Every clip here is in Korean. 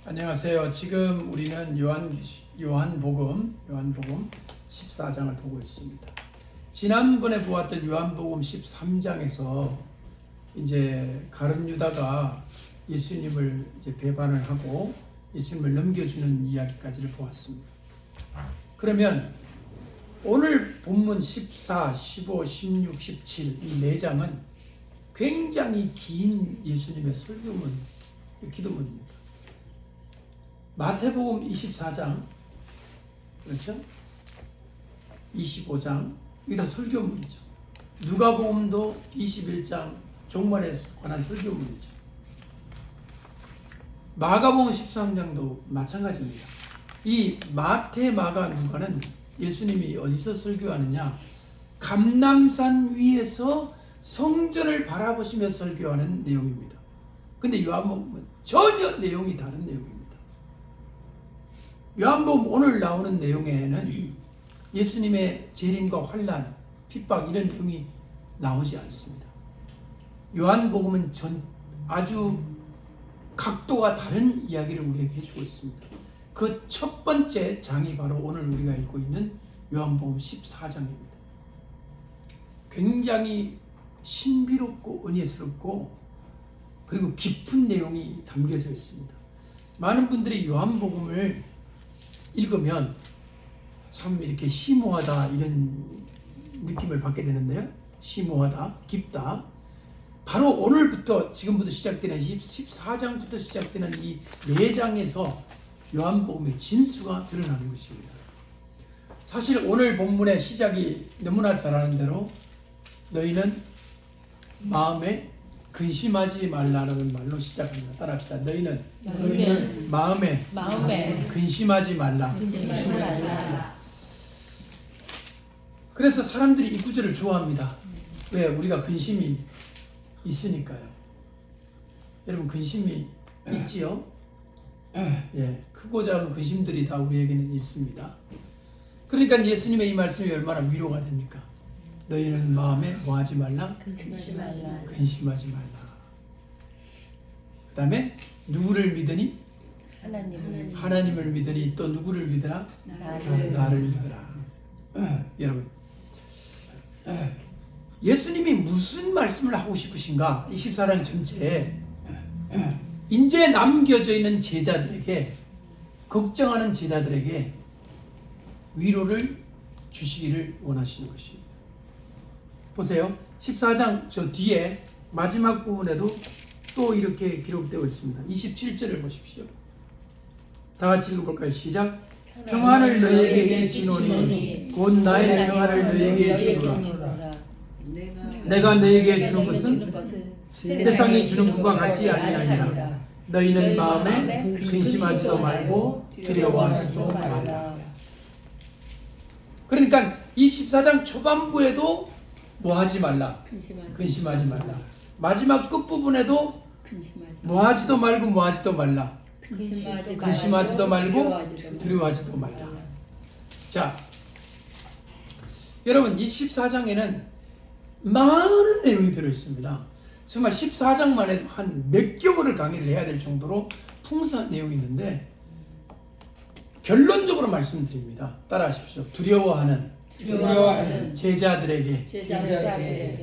안녕하세요. 지금 우리는 요한복음 14장을 보고 있습니다. 지난번에 보았던 요한복음 13장에서 이제 가룟 유다가 예수님을 이제 배반을 하고 예수님을 넘겨주는 이야기까지를 보았습니다. 그러면 오늘 본문 14, 15, 16, 17 이 4장은 굉장히 긴 예수님의 설교문, 기도문입니다. 마태복음 24장, 그렇죠? 25장, 이게 다 설교문이죠. 누가복음도 21장 종말에 관한 설교문이죠. 마가복음 13장도 마찬가지입니다. 이 마태, 마가, 누가는 예수님이 어디서 설교하느냐? 감람산 위에서 성전을 바라보시며 설교하는 내용입니다. 근데 요한복음은 전혀 내용이 다른 내용입니다. 요한복음 오늘 나오는 내용에는 예수님의 재림과 환난, 핍박 이런 내용이 나오지 않습니다. 요한복음은 아주 각도가 다른 이야기를 우리에게 해주고 있습니다. 그 첫 번째 장이 바로 오늘 우리가 읽고 있는 요한복음 14장입니다. 굉장히 신비롭고 은혜스럽고 그리고 깊은 내용이 담겨져 있습니다. 많은 분들이 요한복음을 읽으면 참 이렇게 심오하다 이런 느낌을 받게 되는데요. 심오하다, 깊다. 바로 오늘부터 지금부터 시작되는 14장부터 시작되는 이 4장에서 요한복음의 진수가 드러나는 것입니다. 사실 오늘 본문의 시작이 너무나 잘 아는 대로 너희는 마음에 근심하지 말라는 말로 시작합니다. 따라합시다. 너희는 마음에 근심하지 말라. 그래서 사람들이 이 구절을 좋아합니다. 왜? 우리가 근심이 있으니까요. 여러분 근심이 있지요? 예, 크고 작은 근심들이 다 우리에게는 있습니다. 그러니까 예수님의 이 말씀이 얼마나 위로가 됩니까? 너희는 마음에 뭐하지 말라? 근심하지 말라. 그 다음에 누구를 믿으니? 하나님을 믿으니 또 누구를 믿으라? 나를 믿으라. 여러분 예수님이 무슨 말씀을 하고 싶으신가? 24장 전체에 이제 남겨져 있는 제자들에게, 걱정하는 제자들에게 위로를 주시기를 원하시는 것입니다. 보세요. 14장 저 뒤에 마지막 부분에도 또 이렇게 기록되어 있습니다. 27절을 보십시오. 다 같이 읽어볼까요? 시작. 평안을 너희에게 주노니 곧 나의 평안을 너희에게 주노라. 내가 너희에게 주는 것은 세상이 주는 것과 같지 아니하니라. 너희는 마음에 근심하지도 말고 두려워하지도 말라. 그러니까 이 14장 초반부에도 뭐하지 말라? 근심하지 말라. 마지막 끝부분에도 뭐하지도 말고 뭐하지도 말라. 근심하지도 말고 두려워하지도 말라. 자, 여러분 이 14장에는 많은 내용이 들어있습니다. 정말 14장만 해도 한 몇 개월을 강의를 해야 될 정도로 풍성한 내용이 있는데 결론적으로 말씀드립니다. 따라하십시오. 두려워하는 제자들에게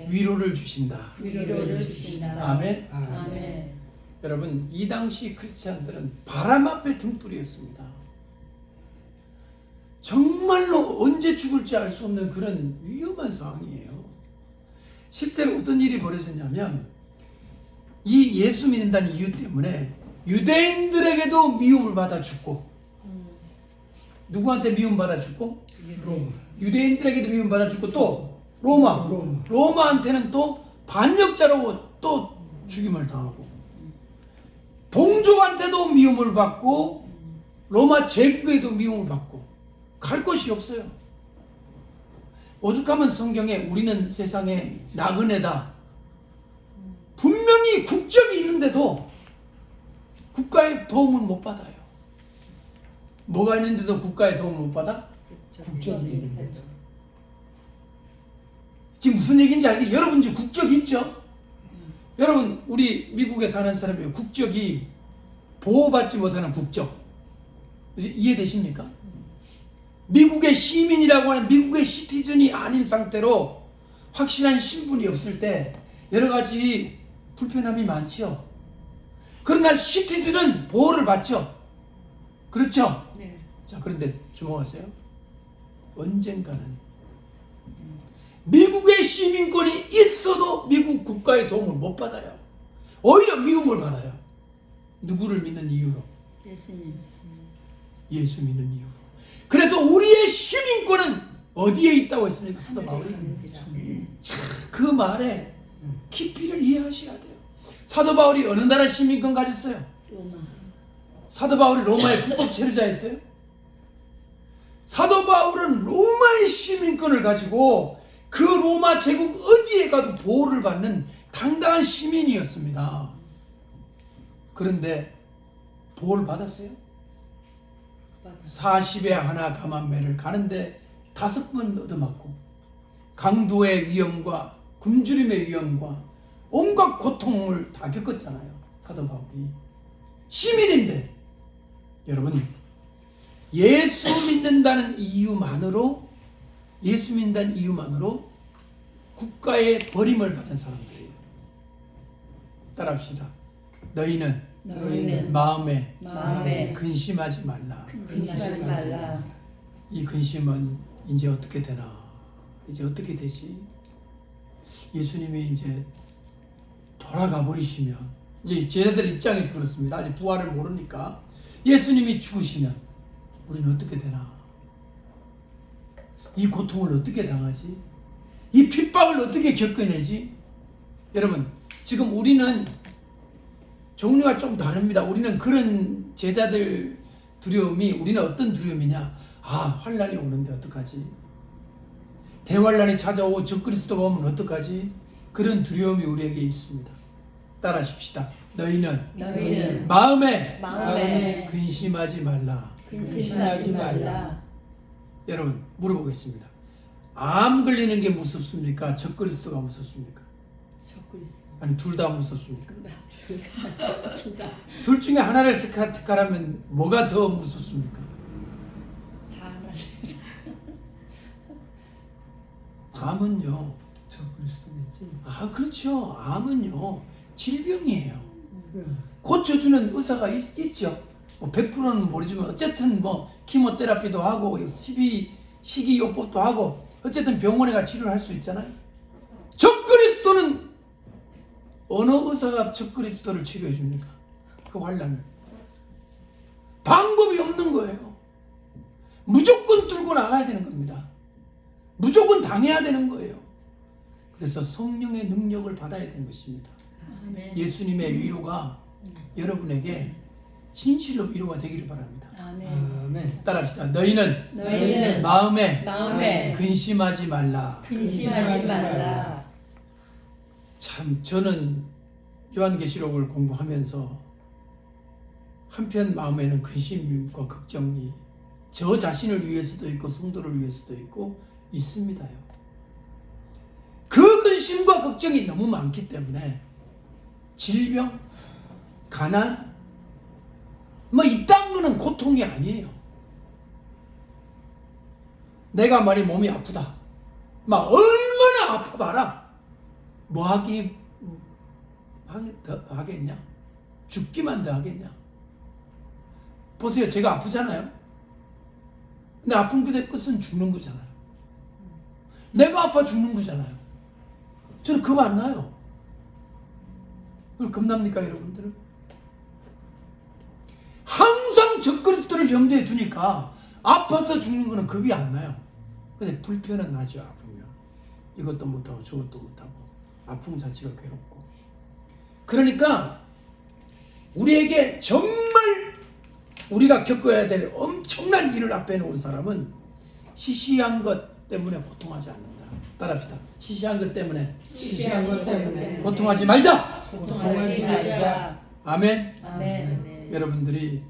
위로를 주신다. 아멘. 여러분 이 당시 크리스찬들은 바람 앞에 등불이었습니다. 정말로 언제 죽을지 알 수 없는 그런 위험한 상황이에요. 실제로 어떤 일이 벌어졌냐면 이 예수 믿는다는 이유 때문에 유대인들에게도 미움을 받아 죽고, 누구한테 미움받아 죽고? 유대인들에게도 미움받아 죽고, 또 로마한테는 또 반역자로 또 죽임을 당하고, 동족한테도 미움을 받고, 로마 제국에도 미움을 받고, 갈 곳이 없어요. 오죽하면 성경에 우리는 세상의 나그네다, 분명히 국적이 있는데도 국가의 도움을 못 받아요. 뭐가 있는데도 국가의 도움을 못 받아? 국적이 있는데. 지금 무슨 얘기인지 알겠죠? 여러분 지금 국적 있죠? 여러분 우리 미국에 사는 사람이 국적이 보호받지 못하는 국적. 이해되십니까? 미국의 시민이라고 하는 미국의 시티즌이 아닌 상태로 확실한 신분이 없을 때 여러 가지 불편함이 많죠. 그러나 시티즌은 보호를 받죠. 그렇죠? 네. 자, 그런데 주목하세요. 언젠가는 미국의 시민권이 있어도 미국 국가의 도움을 못 받아요. 오히려 미움을 받아요. 누구를 믿는 이유로? 예수님. 예수 믿는 이유로. 그래서 우리의 시민권은 어디에 있다고 했습니까? 사도 바울이. 그 말에 깊이를 이해하셔야 돼요. 사도 바울이 어느 나라 시민권 가졌어요? 로마. 사도 바울이 로마의 불법 체류자였어요? 사도 바울은 로마의 시민권을 가지고 그 로마 제국 어디에 가도 보호를 받는 당당한 시민이었습니다. 그런데 보호를 받았어요? 40에 하나 감한매를 가는데 5번 얻어맞고 강도의 위험과 굶주림의 위험과 온갖 고통을 다 겪었잖아요. 사도 바울이. 시민인데 여러분, 예수 믿는다는 이유만으로 국가의 버림을 받은 사람들이에요. 따라합시다. 너희는 마음에 근심하지 말라. 근심하지 말라. 이 근심은 이제 어떻게 되나? 이제 어떻게 되지? 예수님이 이제 돌아가 버리시면, 이제 제자들 입장에서 그렇습니다. 아직 부활을 모르니까 예수님이 죽으시면 우리는 어떻게 되나? 이 고통을 어떻게 당하지? 이 핍박을 어떻게 겪어내지? 여러분, 지금 우리는 종류가 좀 다릅니다. 우리는 그런 제자들 두려움이, 우리는 어떤 두려움이냐? 환란이 오는데 어떡하지? 대환란이 찾아오고 적그리스도가 오면 어떡하지? 그런 두려움이 우리에게 있습니다. 따라하십시다. 너희는 마음에 근심하지 말라. 근심하지 말라. 여러분, 물어보겠습니다. 암 걸리는 게 무섭습니까? 적그리스도가 무섭습니까? 적그리스도. 아니, 둘 다 무섭습니까? 둘 다. 둘 중에 하나를 택하라면 뭐가 더 무섭습니까? 다 하나. 암은요. 적그리스도겠지. 그렇죠. 암은요. 질병이에요. 고쳐주는 의사가 있죠. 뭐 100%는 모르지만 어쨌든 뭐 키모테라피도 하고 식이요법도 하고 어쨌든 병원에 가 치료를 할 수 있잖아요. 적그리스도는 어느 의사가 적그리스도를 치료해 줍니까? 그 환란을. 방법이 없는 거예요. 무조건 뚫고 나가야 되는 겁니다. 무조건 당해야 되는 거예요. 그래서 성령의 능력을 받아야 되는 것입니다. 아멘. 예수님의 위로가 여러분에게 진실로 위로가 되기를 바랍니다. 아멘. 아멘. 따라합시다. 너희는 마음에 근심하지 말라. 근심하지 말라. 참, 저는 요한계시록을 공부하면서 한편 마음에는 근심과 걱정이 저 자신을 위해서도 있고 성도를 위해서도 있고 있습니다요. 그 근심과 걱정이 너무 많기 때문에 질병, 가난, 이딴 거는 고통이 아니에요. 내가 말이 몸이 아프다. 얼마나 아파봐라. 뭐 더 하겠냐? 죽기만 더 하겠냐? 보세요. 제가 아프잖아요. 근데 아픈 끝은 죽는 거잖아요. 내가 아파 죽는 거잖아요. 저는 겁 안 나요. 그걸 겁납니까, 여러분들은? 항상 적그리스도를 염두에 두니까 아파서 죽는 거는 겁이 안 나요. 근데 불편은 나죠. 아프면 이것도 못하고 저것도 못하고 아픔 자체가 괴롭고. 그러니까 우리에게 정말 우리가 겪어야 될 엄청난 일을 앞에 놓은 사람은 시시한 것 때문에 고통하지 않는다. 따라합시다. 시시한 것 때문에 고통하지 말자. 고통하지 말자. 아멘. 아멘. 여러분들이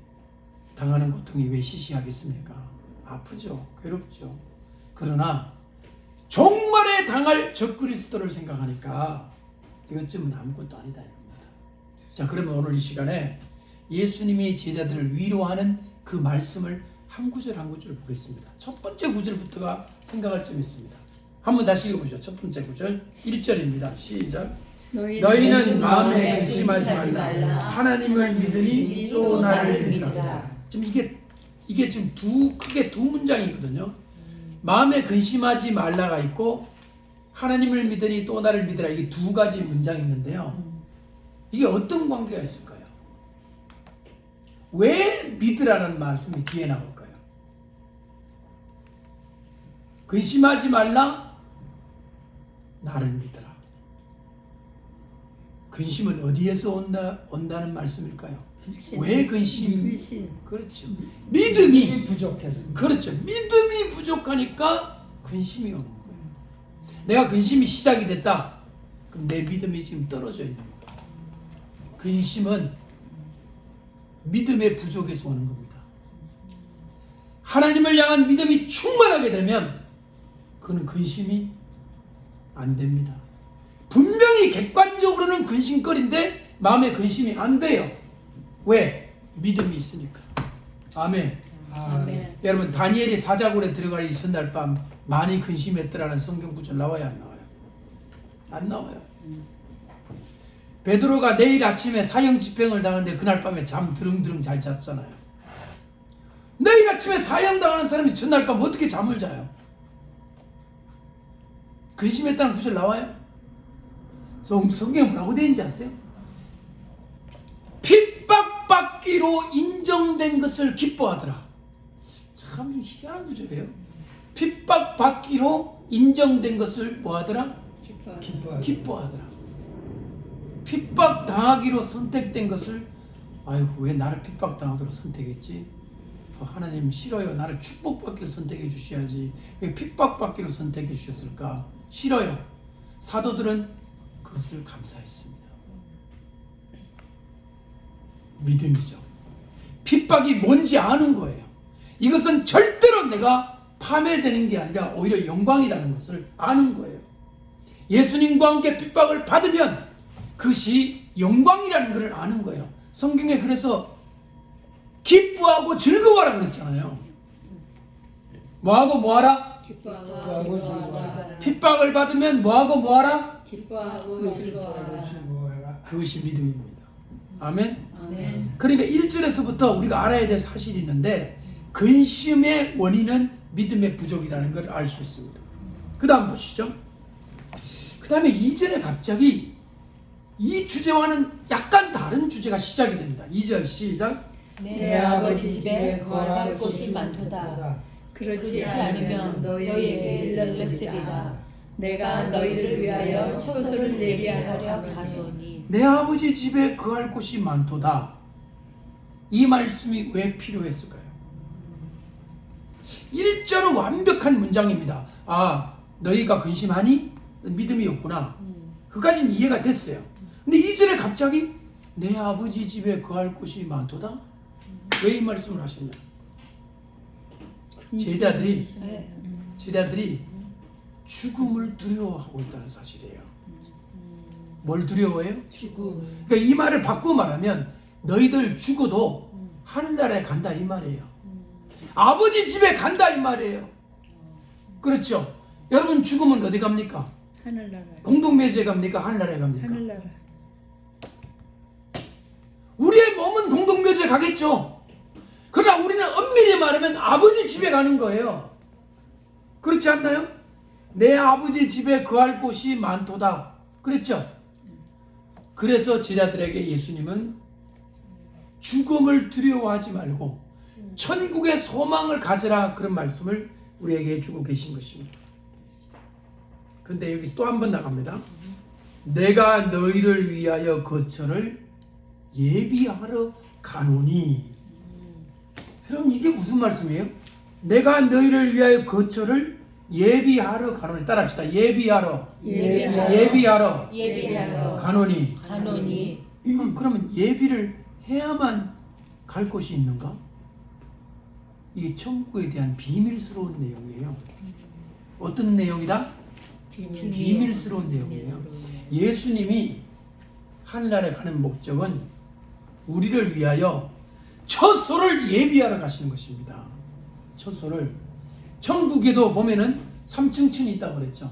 당하는 고통이 왜 시시하겠습니까? 아프죠. 괴롭죠. 그러나 종말에 당할 적그리스도를 생각하니까 이것쯤은 아무것도 아니다. 자, 그러면 오늘 이 시간에 예수님이 제자들을 위로하는 그 말씀을 한 구절 한 구절 보겠습니다. 첫 번째 구절부터가 생각할 점이 있습니다. 한번 다시 읽어보죠. 첫 번째 구절 1절입니다. 시작. 너희는 마음에 근심하지 말라. 하나님을 믿으니 또 나를 믿으라. 지금 이게 지금 크게 두 문장이거든요. 마음에 근심하지 말라가 있고 하나님을 믿으니 또 나를 믿으라. 이게 두 가지 문장이 있는데요. 이게 어떤 관계가 있을까요? 왜 믿으라는 말씀이 뒤에 나올까요? 근심하지 말라. 나를 믿으라. 근심은 어디에서 온다는 말씀일까요? 왜 근심? 그렇죠. 믿음이 부족해서. 그렇죠. 믿음이 부족하니까 근심이 오는 거예요. 내가 근심이 시작이 됐다. 그럼 내 믿음이 지금 떨어져 있는 거예요. 근심은 믿음의 부족에서 오는 겁니다. 하나님을 향한 믿음이 충만하게 되면 그는 근심이 안 됩니다. 분명히 객관적으로는 근심거리인데 마음에 근심이 안 돼요. 왜? 믿음이 있으니까. 아멘. 아멘. 여러분 다니엘이 사자굴에 들어가기 전날 밤 많이 근심했더라는 성경 구절 나와요, 안 나와요? 안 나와요. 베드로가 내일 아침에 사형 집행을 당하는데 그날 밤에 잠 드릉드릉 잘 잤잖아요. 내일 아침에 사형 당하는 사람이 전날 밤 어떻게 잠을 자요? 근심했다는 구절 나와요? 성경에 뭐라고 되어 있는지 아세요? 핍박받기로 인정된 것을 기뻐하더라. 참 희한한 구절이에요. 핍박받기로 인정된 것을 뭐하더라? 기뻐하더라. 핍박당하기로 선택된 것을 아이고 왜 나를 핍박당하도록 선택했지? 하나님 싫어요. 나를 축복받기로 선택해 주셔야지. 왜 핍박받기로 선택해 주셨을까? 싫어요. 사도들은 그것을 감사했습니다. 믿음이죠. 핍박이 뭔지 아는 거예요. 이것은 절대로 내가 파멸되는 게 아니라 오히려 영광이라는 것을 아는 거예요. 예수님과 함께 핍박을 받으면 그것이 영광이라는 것을 아는 거예요. 성경에 그래서 기뻐하고 즐거워하라 그랬잖아요. 뭐하고 뭐하라? 기뻐하고 즐거워하라. 핍박을 받으면 뭐하고 뭐하라? 기뻐하고 즐거워하라. 그것이 믿음입니다. 아멘. 아멘. 그러니까 1절에서부터 우리가 알아야 될 사실이 있는데 근심의 원인은 믿음의 부족이라는 걸 알 수 있습니다. 그 다음 보시죠. 그 다음에 2절에 갑자기 이 주제와는 약간 다른 주제가 시작이 됩니다. 2절 시작. 내 아버지 집에 거할 곳이 많도다. 그렇지 않으면 너희에게 일렀으리라. 내가 너희를 위하여 초소를 얘기하려 가노니. 내 아버지 집에 거할 곳이 많도다. 이 말씀이 왜 필요했을까요? 1절은 완벽한 문장입니다. 아, 너희가 근심하니? 믿음이 없구나. 그까지는 이해가 됐어요. 근데 2절에 갑자기 내 아버지 집에 거할 곳이 많도다? 왜 이 말씀을 하셨냐? 제자들이 죽음을 두려워하고 있다는 사실이에요. 뭘 두려워해요? 죽음. 그러니까 이 말을 바꾸어 말하면 너희들 죽어도 하늘나라에 간다 이 말이에요. 아버지 집에 간다 이 말이에요. 그렇죠? 여러분 죽으면 어디 갑니까? 하늘나라. 공동묘지에 갑니까? 하늘나라에 갑니까? 하늘나라. 우리의 몸은 공동묘지에 가겠죠. 그러나 우리는 엄밀히 말하면 아버지 집에 가는 거예요. 그렇지 않나요? 내 아버지 집에 거할 곳이 많도다. 그랬죠? 그래서 제자들에게 예수님은 죽음을 두려워하지 말고 천국의 소망을 가져라 그런 말씀을 우리에게 해주고 계신 것입니다. 그런데 여기서 또 한 번 나갑니다. 내가 너희를 위하여 거처를 예비하러 가노니. 여러분 이게 무슨 말씀이에요? 내가 너희를 위하여 거처를 예비하러 가노니. 따라합시다. 예비하러 가노니. 그러면 예비를 해야만 갈 곳이 있는가? 이게 천국에 대한 비밀스러운 내용이에요. 어떤 내용이다? 비밀스러운 내용이에요. 예수님이 하늘나라에 가는 목적은 우리를 위하여 처소를 예비하러 가시는 것입니다. 처소를. 천국에도 보면은 3층천이 있다고 그랬죠.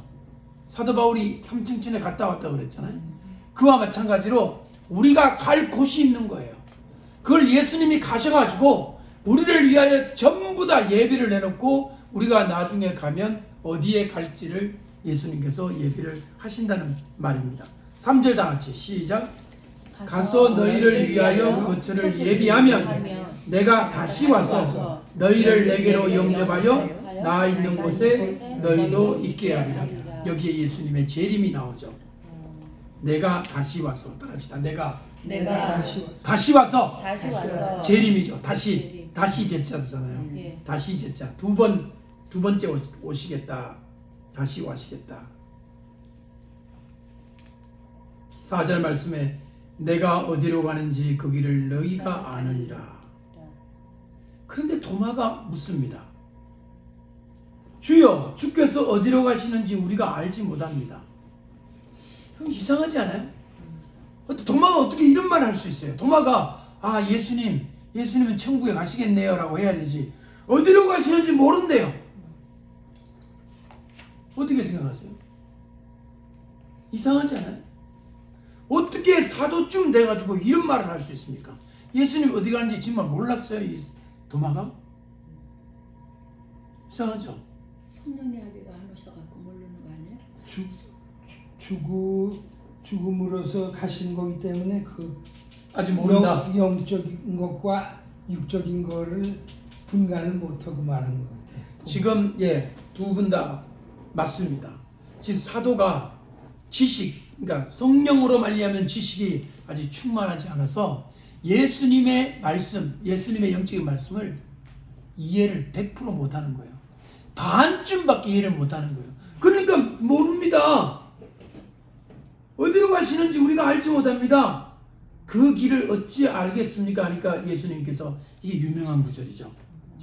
사도 바울이 3층천에 갔다 왔다고 그랬잖아요. 그와 마찬가지로 우리가 갈 곳이 있는 거예요. 그걸 예수님이 가셔가지고 우리를 위하여 전부 다 예비를 해놓고 우리가 나중에 가면 어디에 갈지를 예수님께서 예비를 하신다는 말입니다. 3절 다 같이 시작. 가서 너희를 위하여 거처를 예비하면 내가 다시 와서 너희를 내게로 영접하여 나 있는 곳에 너희도 있게 하리라. 여기에 예수님의 재림이 나오죠. 내가 다시 와서 따라합시다. 내가 다시 와서 재림이죠. 다시 제자잖아요. 예. 다시 제자 두 번째 오시겠다. 다시 와시겠다. 4절 말씀에 내가 어디로 가는지 그 길을 너희가 아느니라. 그런데 도마가 묻습니다. 주여, 주께서 어디로 가시는지 우리가 알지 못합니다. 그럼 이상하지 않아요? 도마가 어떻게 이런 말을 할 수 있어요? 도마가 예수님은 천국에 가시겠네요 라고 해야 되지, 어디로 가시는지 모른대요. 어떻게 생각하세요? 이상하지 않아요? 어떻게 사도쯤 돼가지고 이런 말을 할 수 있습니까? 예수님 어디 가는지 정말 몰랐어요, 이 도마가? 이상하죠? 성령 이야기가 안 오셔갖고 모르는 거 아니야? 죽음으로서 가신 거기 때문에 그 아직 모른다. 영적인 것과 육적인 거를 분간을 못하고 마는 것 같아요. 지금 두 분 다 맞습니다. 지금 사도가 그러니까 성령으로 말미암은 지식이 아직 충만하지 않아서 예수님의 말씀, 예수님의 영적인 말씀을 이해를 100% 못하는 거예요. 반쯤밖에 이해를 못하는 거예요. 그러니까 모릅니다. 어디로 가시는지 우리가 알지 못합니다. 그 길을 어찌 알겠습니까? 하니까 예수님께서, 이게 유명한 구절이죠.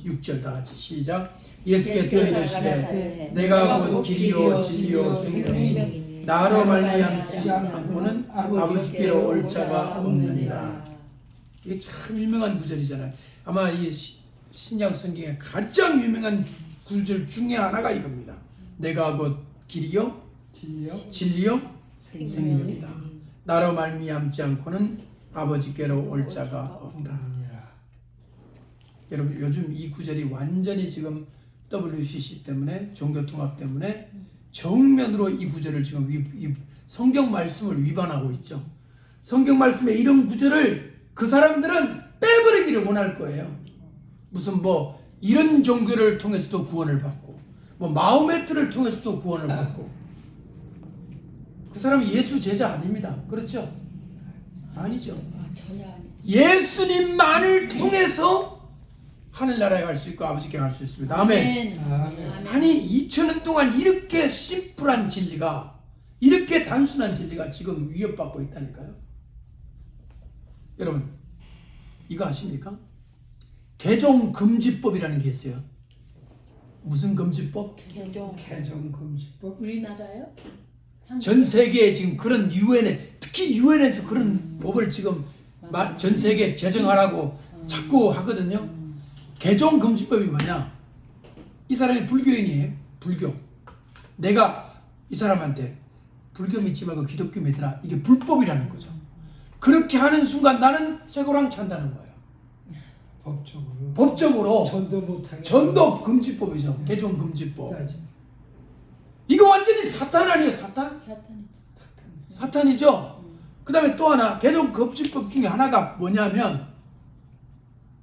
6절 다 같이 시작. 예수께서 이르시되 내가 곧 길이요 진리요 생명이니 나로 말미암지 않고는 아버지께로 올 자가 없느니라. 이게 참 유명한 구절이잖아요. 아마 이 신약 성경의 가장 유명한 구절 중에 하나가 이겁니다. 내가 곧 길이요 진리요 생명이다. 나로 말미암지 않고는 아버지께로 올 자가 없다. 여러분, 요즘 이 구절이 완전히 지금 WCC 때문에, 종교통합 때문에 정면으로 이 구절을 지금 성경 말씀을 위반하고 있죠. 성경 말씀에 이런 구절을 그 사람들은 빼버리기를 원할 거예요. 무슨 이런 종교를 통해서도 구원을 받고, 마호메트를 통해서도 구원을 받고. 그 사람이 예수 제자 아닙니다. 그렇죠? 아니죠. 전혀 아니죠. 예수님만을 통해서 하늘나라에 갈 수 있고 아버지께 갈 수 있습니다. 아멘. 아니 2000년 동안 이렇게 심플한 진리가, 이렇게 단순한 진리가 지금 위협받고 있다니까요. 여러분, 이거 아십니까? 개종금지법이라는 게 있어요. 무슨 금지법? 개종금지법? 우리나라요? 전 세계에 지금 그런 유엔에, 특히 유엔에서 그런 법을 지금 전 세계에 제정하라고 자꾸 하거든요. 개종금지법이 뭐냐? 이 사람이 불교인이에요. 불교. 내가 이 사람한테 불교 믿지 말고 기독교 믿으라, 이게 불법이라는 거죠. 그렇게 하는 순간 나는 쇠고랑 찬다는 거예요. 법적으로 전도 못하게. 전도 금지법이죠. 개종금지법. 이거 완전히 사탄 아니에요? 사탄이죠. 그 다음에 또 하나, 개종금지법 중에 하나가 뭐냐면,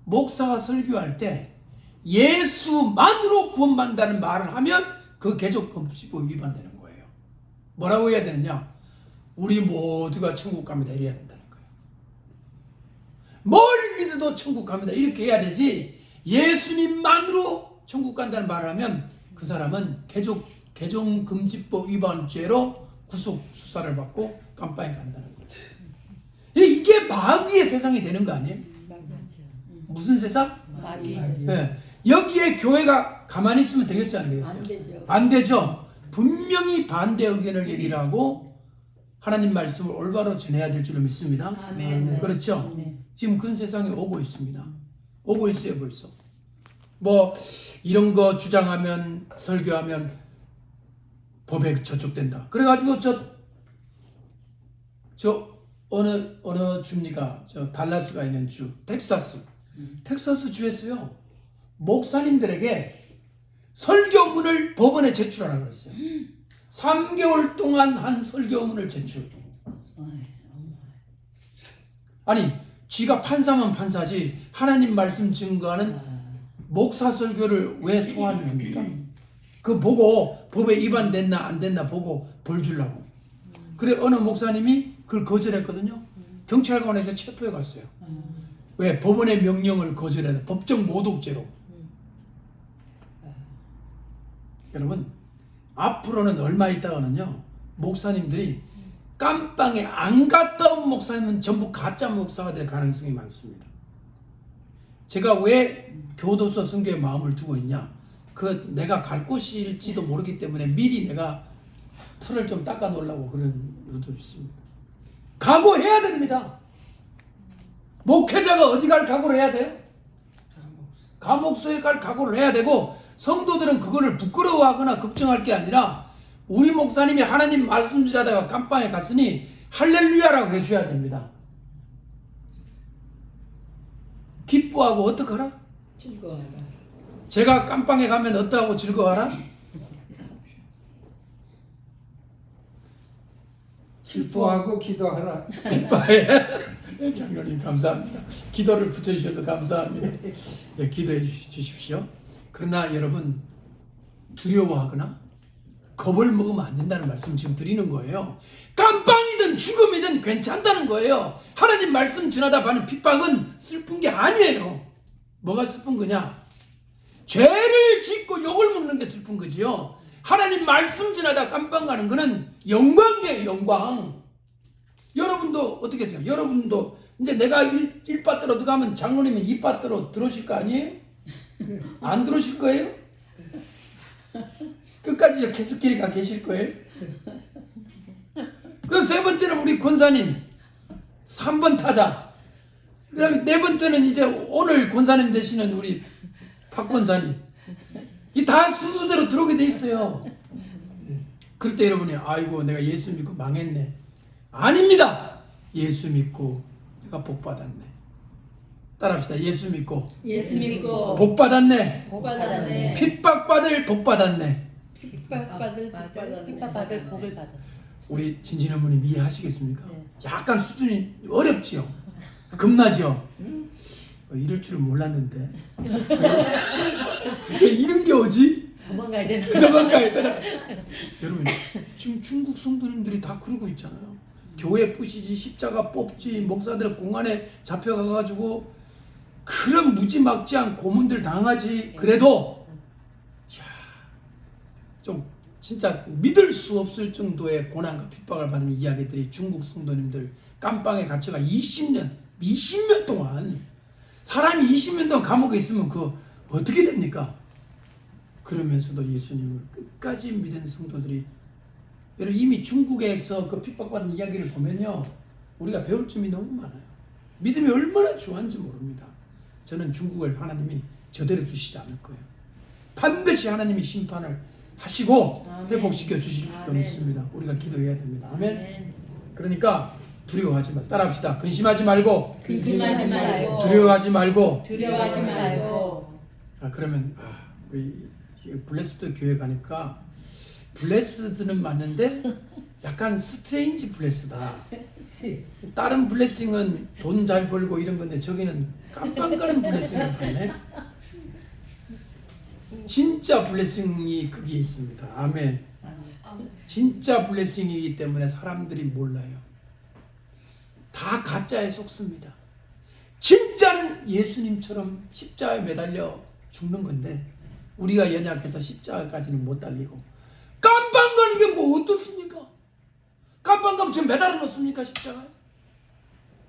목사가 설교할 때 예수만으로 구원받는다는 말을 하면 그 개종금지법 위반되는 거예요. 뭐라고 해야 되느냐? 우리 모두가 천국 갑니다, 이래야 된다는 거예요. 뭘 믿어도 천국 갑니다, 이렇게 해야 되지, 예수님만으로 천국 간다는 말을 하면 그 사람은 개종금지법 위반죄로 구속 수사를 받고 깜빵에 간다는 거예요. 이게 마귀의 세상이 되는 거 아니에요? 무슨 세상? 마귀. 네. 여기에 교회가 가만히 있으면 되겠어요, 안 되겠어요? 안 되죠. 안 되죠. 분명히 반대 의견을 얘기를 하고 하나님 말씀을 올바로 전해야 될 줄로 믿습니다. 아멘. 그렇죠? 네. 지금 근 세상에 오고 있습니다. 오고 있어요 벌써. 뭐 이런 거 주장하면 설교하면 법에 저촉된다. 그래가지고 저 어느 주입니까? 저 달라스가 있는 주 텍사스. 텍사스 주에서요 목사님들에게 설교문을 법원에 제출하라고 그랬어요. 3개월 동안 한 설교문을 제출. 아니 쥐가 판사면 판사지 하나님 말씀 증거하는 목사 설교를 왜 소환을 합니까? 그 보고 법에 위반됐나 안 됐나 보고 벌 주려고. 그래 어느 목사님이 그걸 거절했거든요. 경찰관에서 체포해 갔어요. 왜? 법원의 명령을 거절해서 법정 모독죄로. 여러분 앞으로는 얼마 있다가는요 목사님들이 깜빵에 안 갔다 온 목사님은 전부 가짜 목사가 될 가능성이 많습니다. 제가 왜 교도소 선교에 마음을 두고 있냐, 그 내가 갈 곳일지도 모르기 때문에 미리 내가 털을 좀 닦아 놓으려고 그런 의도 있습니다. 각오해야 됩니다. 목회자가 어디 갈 각오를 해야 돼요? 감옥소에 갈 각오를 해야 되고, 성도들은 그거를 부끄러워하거나 걱정할 게 아니라 우리 목사님이 하나님 말씀 전하다가 깜빵에 갔으니 할렐루야라고 해줘야 됩니다. 기뻐하고 어떡하라? 즐거워라. 제가 깜빵에 가면 어떠하고 즐거워하라? 기뻐하고 기도하라. 기뻐해. 장로님 감사합니다. 기도를 붙여주셔서 감사합니다. 네, 기도해 주십시오. 그러나 여러분 두려워하거나 겁을 먹으면 안 된다는 말씀 지금 드리는 거예요. 깜빵이든 죽음이든 괜찮다는 거예요. 하나님 말씀 전하다 받는 핍박은 슬픈 게 아니에요. 뭐가 슬픈 거냐? 죄를 짓고 욕을 먹는 게 슬픈 거지요. 하나님 말씀 전하다 깜빵 가는 거는 영광이에요. 영광. 여러분도 어떻게 하세요? 여러분도 이제 내가 일밭으로 들어가면 장로님은 이밭으로 들어오실 거 아니에요? 안 들어오실 거예요? 끝까지 계속 가 계실 거예요? 그 세 번째는 우리 권사님 3번 타자. 그 다음에 네 번째는 이제 오늘 권사님 되시는 우리 박 권사님. 이 다 순서대로 들어오게 돼 있어요. 그럴 때 여러분이 아이고 내가 예수 믿고 망했네. 아닙니다. 예수 믿고 내가 복 받았네. 따라합시다. 예수 믿고 복 받았네. 복 받았네. 핍박받을 복 받았네. 핍박받을 복을 받았네. 우리 진진 어머님 이해하시겠습니까? 네. 약간 수준이 어렵지요. 겁나죠. 이럴 줄은 몰랐는데 왜 이런 게 오지? 도망가야 되나? 도망가야 되나? 여러분 지금 중국 성도님들이 다 그러고 있잖아요. 교회 부시지, 십자가 뽑지, 목사들 공안에 잡혀가가지고 그런 무지막지한 고문들 당하지. 그래도 좀 진짜 믿을 수 없을 정도의 고난과 핍박을 받는 이야기들이 중국 성도님들 깜빵에 갇혀가 20년 동안, 사람이 20년 동안 감옥에 있으면 그 어떻게 됩니까? 그러면서도 예수님을 끝까지 믿은 성도들이, 여러분 이미 중국에서 그 핍박받은 이야기를 보면요 우리가 배울 점이 너무 많아요. 믿음이 얼마나 중요한지 모릅니다. 저는 중국을 하나님이 저대로 두시지 않을 거예요. 반드시 하나님이 심판을 하시고 아멘. 회복시켜 주실 줄 아멘. 믿습니다. 우리가 기도해야 됩니다. 아멘. 그러니까 두려워하지 마. 따라합시다. 근심하지 말고, 근심하지 말고, 두려워하지 말고. 두려워하지 말고. 그러면 우리 블레스드 교회 가니까 블레스드는 맞는데 약간 스트레인지 블레스다. 다른 블레싱은 돈 잘 벌고 이런 건데 저기는 깜빵 가는 블레싱을 받네. 진짜 블레싱이 거기에 있습니다. 아멘. 진짜 블레싱이기 때문에 사람들이 몰라요. 다 가짜에 속습니다. 진짜는 예수님처럼 십자가에 매달려 죽는 건데 우리가 연약해서 십자가까지는 못 달리고, 깜빵 가는 게 뭐 어떻습니까? 깜빵 가면 지금 매달아 놓습니까? 십자가에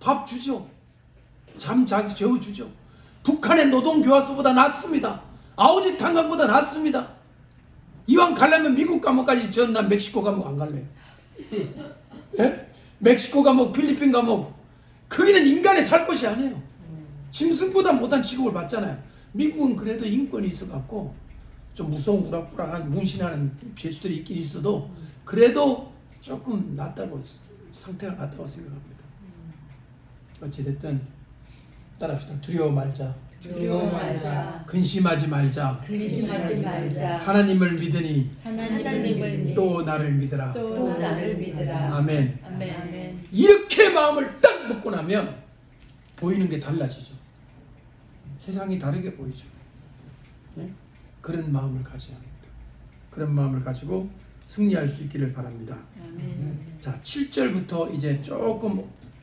밥 주죠. 잠 자기 재워주죠. 북한의 노동교화소보다 낫습니다. 아우지 탄광보다 낫습니다. 이왕 가려면 미국 감옥까지 전 난 멕시코 감옥 안 갈래요. 예? 멕시코 감옥, 필리핀 감옥, 거기는 인간의 살 곳이 아니에요. 짐승보다 못한 취급을 받잖아요. 미국은 그래도 인권이 있어갖고 좀 무서운 우락부락한 문신하는 죄수들이 있긴 있어도 그래도 조금 낫다고, 상태가 낫다고 생각합니다. 어찌됐든 따라합시다. 두려워 말자. 두려워 말자. 근심하지 말자. 근심하지 말자. 하나님을 믿으니 하나님을 믿 또 나를 믿으라. 또 나를 믿으라. 아멘. 아멘. 이렇게 마음을 딱 먹고 나면 보이는 게 달라지죠. 세상이 다르게 보이죠. 예? 그런 마음을 가져야 합니다. 그런 마음을 가지고 승리할 수 있기를 바랍니다. 아멘. 자, 7절부터 이제 조금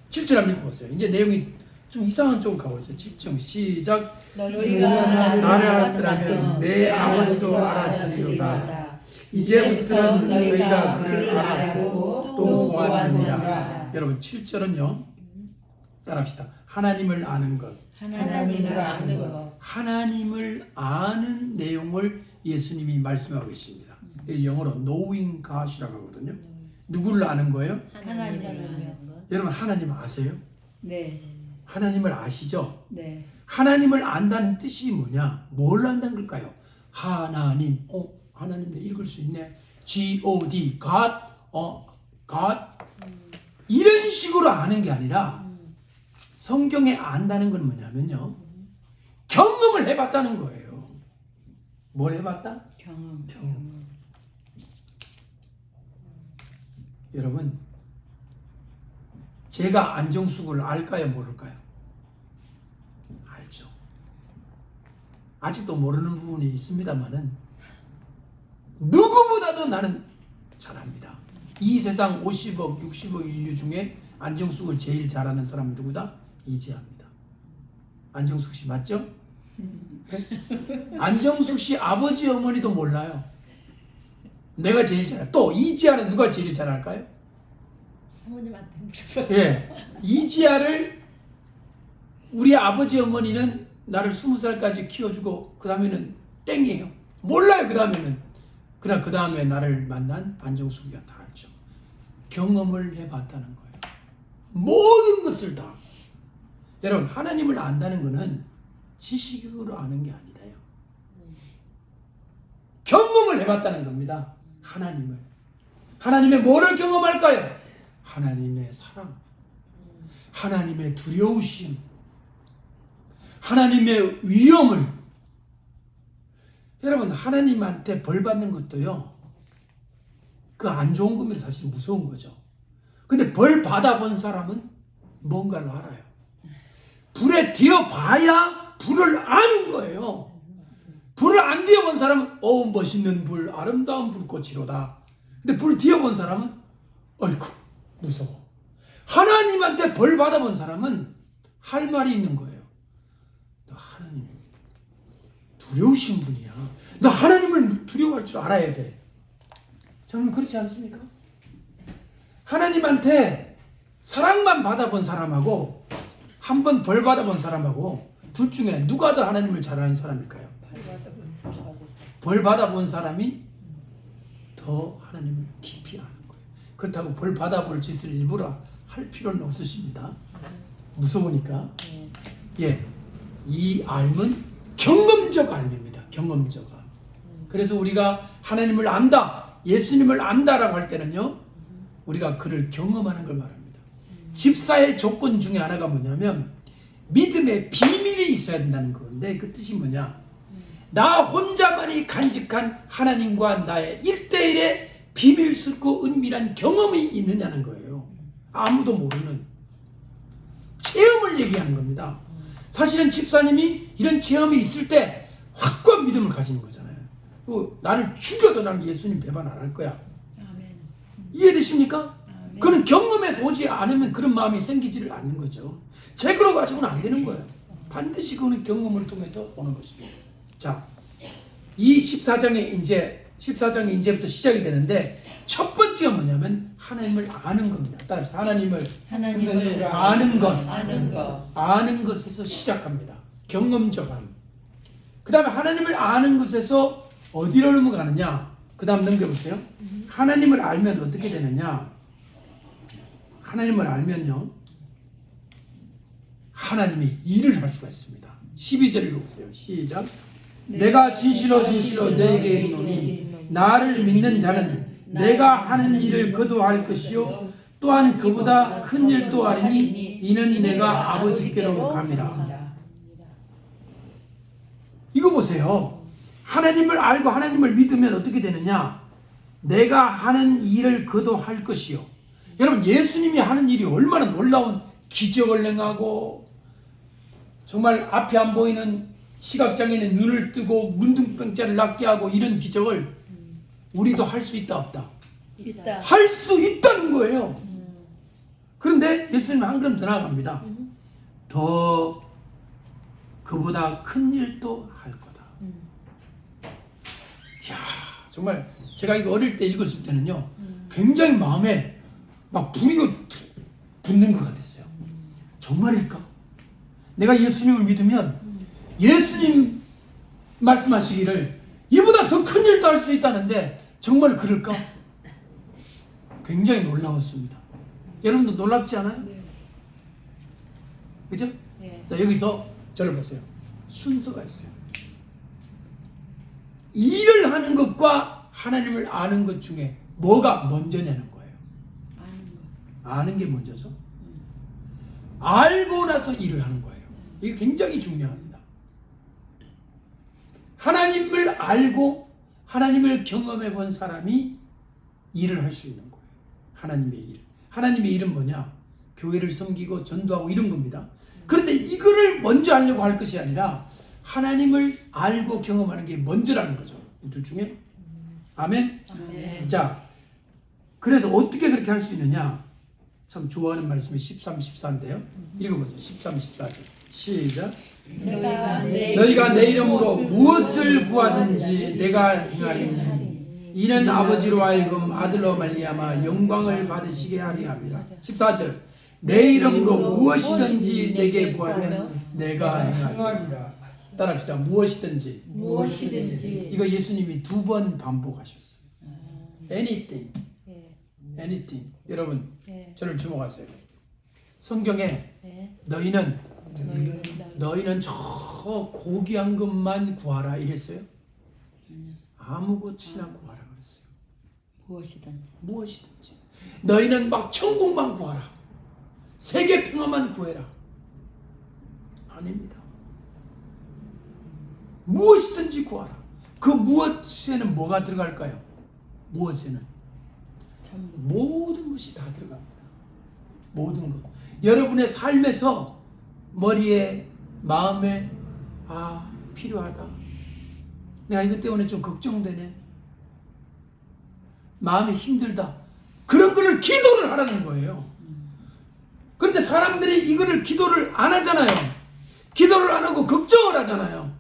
7절 한번 읽어보세요. 이제 내용이 좀 이상한 쪽으로 가고 있어요. 7절 시작. 너희가 나를 알았더라면 내 아버지도 알았으리로다. 이제부터는 너희가 그를 알고 또 보았느니라. 여러분 7절은요. 따라합시다. 하나님을 아는 것. 하나님을 아는 것. 하나님을 아는 내용을 예수님이 말씀하고 있습니다. 이걸 영어로 knowing God이라고 하거든요. 누구를 아는 거예요? 하나님을 아는 것. 여러분 하나님 아세요? 네. 하나님을 아시죠? 네. 하나님을 안다는 뜻이 뭐냐? 뭘 안다는 걸까요? 하나님. 하나님 읽을 수 있네. G-O-D, God, God. 이런 식으로 아는 게 아니라 성경에 안다는 건 뭐냐면요. 경험을 해봤다는 거예요. 뭘 해봤다? 경험. 여러분, 제가 안정숙을 알까요? 모를까요? 알죠. 아직도 모르는 부분이 있습니다만은 누구보다도 나는 잘 압니다. 이 세상 50억, 60억 인류 중에 안정숙을 제일 잘하는 사람은 누구다? 이지아입니다. 안정숙 씨 맞죠? 안정숙 씨 아버지 어머니도 몰라요. 내가 제일 잘해. 또 이지아는 누가 제일 잘할까요? 사모님한테 물어봤어요. 예, 이지아를 우리 아버지 어머니는 나를 20살까지 키워주고 그 다음에는 땡이에요. 몰라요. 그 다음에는. 그러나 그 다음에 나를 만난 안정숙이가 다 알죠. 경험을 해봤다는 거예요. 모든 것을 다. 여러분 하나님을 안다는 것은 지식으로 아는 게 아니라요. 경험을 해봤다는 겁니다. 하나님을. 하나님의 뭐를 경험할까요? 하나님의 사랑, 하나님의 두려우심, 하나님의 위엄을. 여러분 하나님한테 벌 받는 것도요, 그 안 좋은 겁니다. 사실 무서운 거죠. 근데 벌 받아본 사람은 뭔가를 알아요. 불에 뛰어봐야 불을 아는 거예요. 불을 안 뛰어본 사람은 멋있는 불, 아름다운 불꽃이로다. 근데 불 뛰어본 사람은 어이구 무서워. 하나님한테 벌 받아본 사람은 할 말이 있는 거예요. 너 하나님 두려우신 분이야. 너 하나님을 두려워할 줄 알아야 돼. 저는 그렇지 않습니까? 하나님한테 사랑만 받아본 사람하고 한 번 벌 받아본 사람하고 둘 중에 누가 더 하나님을 잘 아는 사람일까요? 벌 받아본 사람이 더 하나님을 깊이 아는 거예요. 그렇다고 벌 받아볼 짓을 일부러 할 필요는 없으십니다. 무서우니까. 예, 이 알은 경험적 알입니다. 경험적 알. 그래서 우리가 하나님을 안다, 예수님을 안다라고 할 때는요, 우리가 그를 경험하는 걸 말합니다. 집사의 조건 중에 하나가 뭐냐면 믿음의 비밀이 있어야 된다는 건데, 그 뜻이 뭐냐? 나 혼자만이 간직한 하나님과 나의 1대1의 비밀스럽고 은밀한 경험이 있느냐는 거예요. 아무도 모르는 체험을 얘기하는 겁니다. 사실은 집사님이 이런 체험이 있을 때 확고한 믿음을 가지는 거잖아요. 나를 죽여도 나는 예수님 배반 안 할 거야. 이해되십니까? 그는 경험에서 오지 않으면 그런 마음이 생기지를 않는 거죠. 책으로 가지고는 안 되는 거예요. 반드시 그는 경험을 통해서 오는 것입니다. 자, 이 14장이 이제부터 시작이 되는데, 첫 번째가 뭐냐면 하나님을 아는 겁니다. 따라서 하나님을 아는 것. 아는 것에서 시작합니다. 경험적 암. 그 다음에 하나님을 아는 것에서 어디로 넘어가느냐? 그 다음 넘겨보세요. 하나님을 알면 어떻게 되느냐? 하나님을 알면요, 하나님의 일을 할 수가 있습니다. 12절 읽어보세요. 시작. 내가 진실로 진실로 너에게 이르노니 나를 믿는 자는 내가 하는 일을 그도 할 것이요 또한 그보다 큰 일도 하리니 이는 내가 아버지께로 감이라. 이거 보세요. 하나님을 알고 하나님을 믿으면 어떻게 되느냐? 내가 하는 일을 그도 할 것이요. 여러분, 예수님이 하는 일이 얼마나 놀라운 기적을 행하고 정말 앞에 안 보이는 시각장애인의 눈을 뜨고 문둥병자를 낫게 하고 이런 기적을 우리도 할 수 있다 없다? 있다. 할 수 있다는 거예요. 그런데 예수님은 한 걸음 더 나아갑니다. 더 그보다 큰 일도 할 거다. 이야, 정말 제가 이거 어릴 때 읽었을 때는요, 굉장히 마음에 막 불이 붙는 것 같았어요. 정말일까? 내가 예수님을 믿으면 예수님 말씀하시기를 이보다 더 큰 일도 할 수 있다는데 정말 그럴까? 굉장히 놀라웠습니다. 여러분도 놀랍지 않아요? 네. 그죠? 네. 자, 여기서 저를 보세요. 순서가 있어요. 일을 하는 것과 하나님을 아는 것 중에 뭐가 먼저냐는 거예요. 아는 게 먼저죠. 알고 나서 일을 하는 거예요. 이게 굉장히 중요합니다. 하나님을 알고 하나님을 경험해 본 사람이 일을 할 수 있는 거예요. 하나님의 일. 하나님의 일은 뭐냐? 교회를 섬기고 전도하고 이런 겁니다. 그런데 이거를 먼저 하려고 할 것이 아니라 하나님을 알고 경험하는 게 먼저라는 거죠. 이 둘 중에. 아멘? 아멘. 자, 그래서 어떻게 그렇게 할 수 있느냐? 참 좋아하는 말씀이 13, 14인데요. 읽어보세요. 13, 14절. 시작. 너희가 내 이름으로 무엇을 구하든지 내가 행하리니 이는 아버지로 하여금 아들로 말미암아 영광을 받으시게 하리 함이라. 14절. 내 이름으로 무엇이든지 내게 구하면 내가 행하리라. 따라합시다. 무엇이든지. 무엇이든지. 이거 예수님이 2번 반복하셨어요. Anything. Anything. 여러분, 저를 주목하세요. 성경에 너희는 저 고귀한 것만 구하라 이랬어요? 아무것이나 구하라 그랬어요. 무엇이든지. 너희는 막 천국만 구하라. 세계 평화만 구해라. 아닙니다. 무엇이든지 구하라. 그 무엇에는 뭐가 들어갈까요? 무엇에는? 모든 것이 다 들어갑니다. 모든 것. 여러분의 삶에서 머리에, 마음에 필요하다. 내가 이것 때문에 좀 걱정되네. 마음이 힘들다. 그런 거를 기도를 하라는 거예요. 그런데 사람들이 이거를 기도를 안 하잖아요. 기도를 안 하고 걱정을 하잖아요.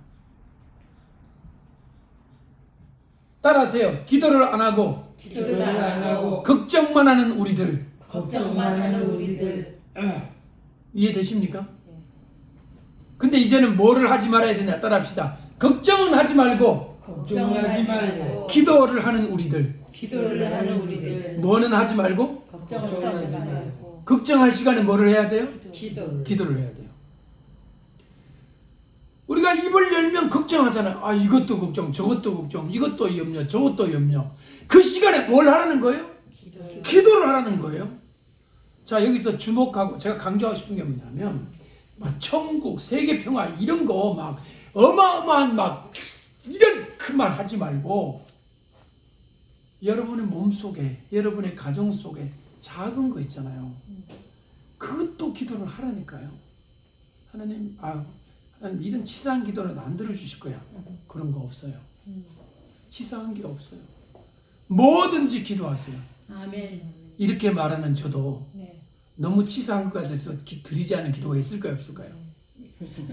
따라하세요. 기도를 안 하고 걱정만 하는 우리들. 이해되십니까? 근데 이제는 뭐를 하지 말아야 되냐? 따라합시다. 걱정은 하지 말고 기도를 하는 우리들. 뭐는 하지 말고? 걱정할 시간에 뭐를 해야 돼요? 기도를 해야 돼요. 우리가 입을 열면 걱정하잖아요. 이것도 걱정, 저것도 걱정, 이것도 염려, 저것도 염려. 그 시간에 뭘 하라는 거예요? 기도를 하라는 거예요. 자, 여기서 주목하고 제가 강조하고 싶은 게 뭐냐면 막 천국, 세계 평화 이런 거 막 어마어마한 막 이런 그 말 하지 말고 여러분의 몸 속에, 여러분의 가정 속에 작은 거 있잖아요. 그것도 기도를 하라니까요. 하나님, 하나님 이런 치사한 기도는 안 들어주실 거야. 그런 거 없어요. 치사한 게 없어요. 뭐든지 기도하세요. 아멘. 이렇게 말하는 저도 너무 치사한 것 같아서 드리지 않은 기도가 있을까요, 없을까요?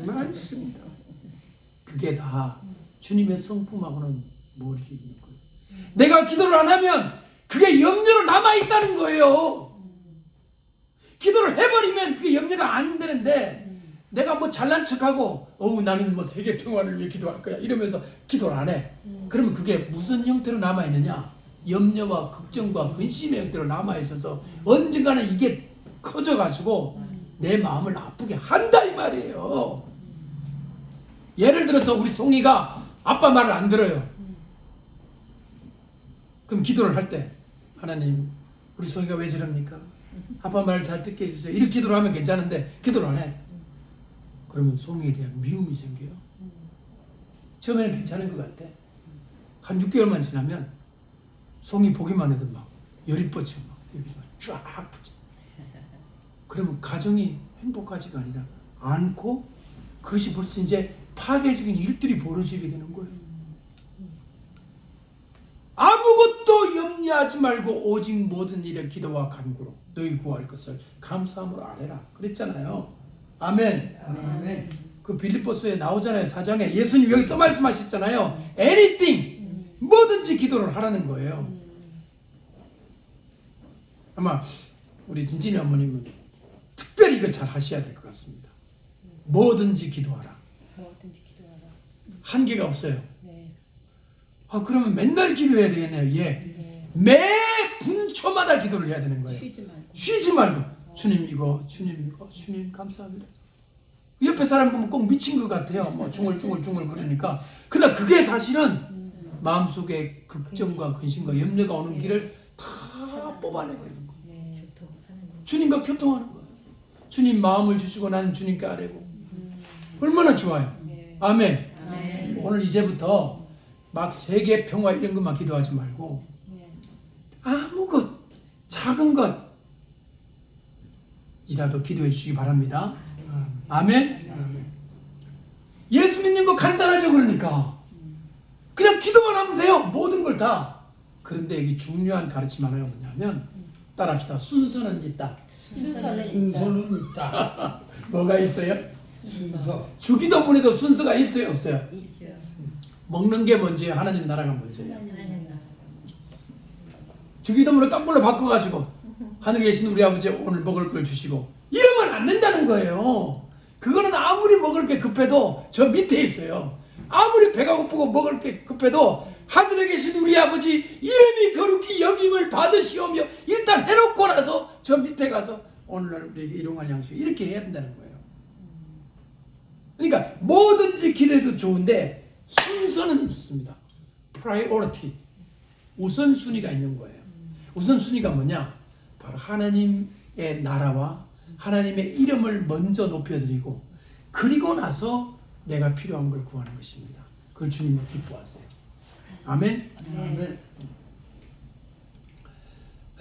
많습니다. 그게 다 주님의 성품하고는 멀리 있는 거예요. 내가 기도를 안 하면 그게 염려로 남아있다는 거예요. 기도를 해버리면 그게 염려가 안 되는데 내가 뭐 잘난 척하고 나는 뭐 세계 평화를 위해 기도할 거야 이러면서 기도를 안 해. 그러면 그게 무슨 형태로 남아있느냐? 염려와 걱정과 근심의 형태로 남아있어서 언젠가는 이게 커져가지고 내 마음을 아프게 한다 이 말이에요. 예를 들어서 우리 송이가 아빠 말을 안 들어요. 그럼 기도를 할 때 하나님 우리 송이가 왜 저럽니까? 아빠 말을 잘 듣게 해주세요. 이렇게 기도를 하면 괜찮은데 기도를 안 해. 그러면 송이에 대한 미움이 생겨요. 처음에는 괜찮은 것 같아. 한 6개월만 지나면 송이 보기만 해도 막 열이 뻗쳐 막 여기서 쫙 붙여. 그러면 가정이 행복하지가 아니라 않고 그것이 벌써 이제 파괴적인 일들이 벌어지게 되는 거예요. 아무것도 염려하지 말고 오직 모든 일에 기도와 간구로 너희 구할 것을 감사함으로 아뢰라 그랬잖아요. 아멘. 아멘. 그 빌립보서에 나오잖아요. 4장에 예수님 여기 또 말씀하셨잖아요. anything 뭐든지 기도를 하라는 거예요. 아마 우리 진진이 어머님은 특별히 이걸 잘 하셔야 될 것 같습니다. 뭐든지 기도하라. 뭐든지 기도하라. 한계가 없어요. 네. 그러면 맨날 기도해야 되겠네요. 예. 네. 매 분초마다 기도를 해야 되는 거예요. 쉬지 말고. 쉬지 말고 주님 이거 주님 이거 주님 감사합니다. 옆에 사람 보면 꼭 미친 것 같아요. 뭐 중얼중얼 그러니까. 그러나 그게 사실은 마음속에 걱정과 근심과 염려가 오는 길을 다 뽑아내버리는 거예요. 네. 주님과 교통하는 거예요. 주님 마음을 주시고 나는 주님께 아뢰고. 얼마나 좋아요. 네. 아멘. 아멘. 오늘 이제부터 막 세계 평화 이런 것만 기도하지 말고 네. 아무 것 작은 것이라도 기도해 주시기 바랍니다. 아멘. 아멘. 예수 믿는 거 간단하죠. 그러니까 그냥 기도만 하면 돼요. 모든 걸 다. 그런데 여기 중요한 가르침 하나가 뭐냐면 따라합시다. 순서는 있다. 순서는 있다. 순서는 있다. 뭐가 있어요? 순서. 주기도문에도 순서가 있어요, 없어요? 있죠. 먹는 게 먼저예요. 하나님 나라가 먼저예요. 하나님 나라. 주기도문을 깜불로 바꿔가지고 하늘에 계신 우리 아버지 오늘 먹을 걸 주시고 이러면 안 된다는 거예요. 그거는 아무리 먹을 게 급해도 저 밑에 있어요. 아무리 배가 고프고 먹을 게 급해도 하늘에 계신 우리 아버지 이름이 거룩히 여김을 받으시오며 일단 해놓고 나서 저 밑에 가서 오늘날 우리에게 일용할 양식 이렇게 해야 된다는 거예요. 그러니까 뭐든지 기대도 좋은데 순서는 있습니다. priority 우선순위가 있는 거예요. 우선순위가 뭐냐? 바로 하나님의 나라와 하나님의 이름을 먼저 높여드리고 그리고 나서 내가 필요한 걸 구하는 것입니다. 그걸 주님이 기뻐하세요. 아멘. 아멘.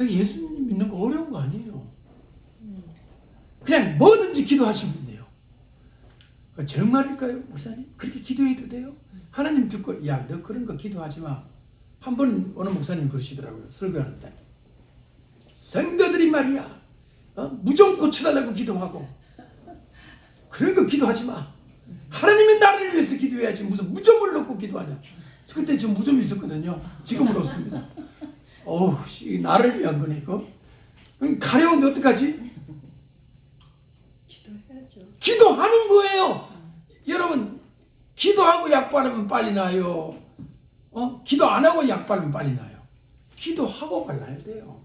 예수님 믿는 거 어려운 거 아니에요. 그냥 뭐든지 기도하시면 돼요. 정말일까요, 목사님? 그렇게 기도해도 돼요? 하나님 듣고 야, 너 그런 거 기도하지 마. 한 번 어느 목사님이 그러시더라고요. 설교하는데 성도들이 말이야 무좀 고쳐달라고 기도하고 그런 거 기도하지 마. 하나님의 나라를 위해서 기도해야지 무슨 무좀을 놓고 기도하냐. 그때 저 무좀이 있었거든요. 지금은 없습니다. 어우, 나를 위한 거네 이거. 그럼 가려운데 어떡하지? 기도해야죠. 기도하는 거예요. 여러분 기도하고 약 바르면 빨리 나요. 기도 안 하고 약 바르면 빨리 나요. 기도하고 발라야 돼요.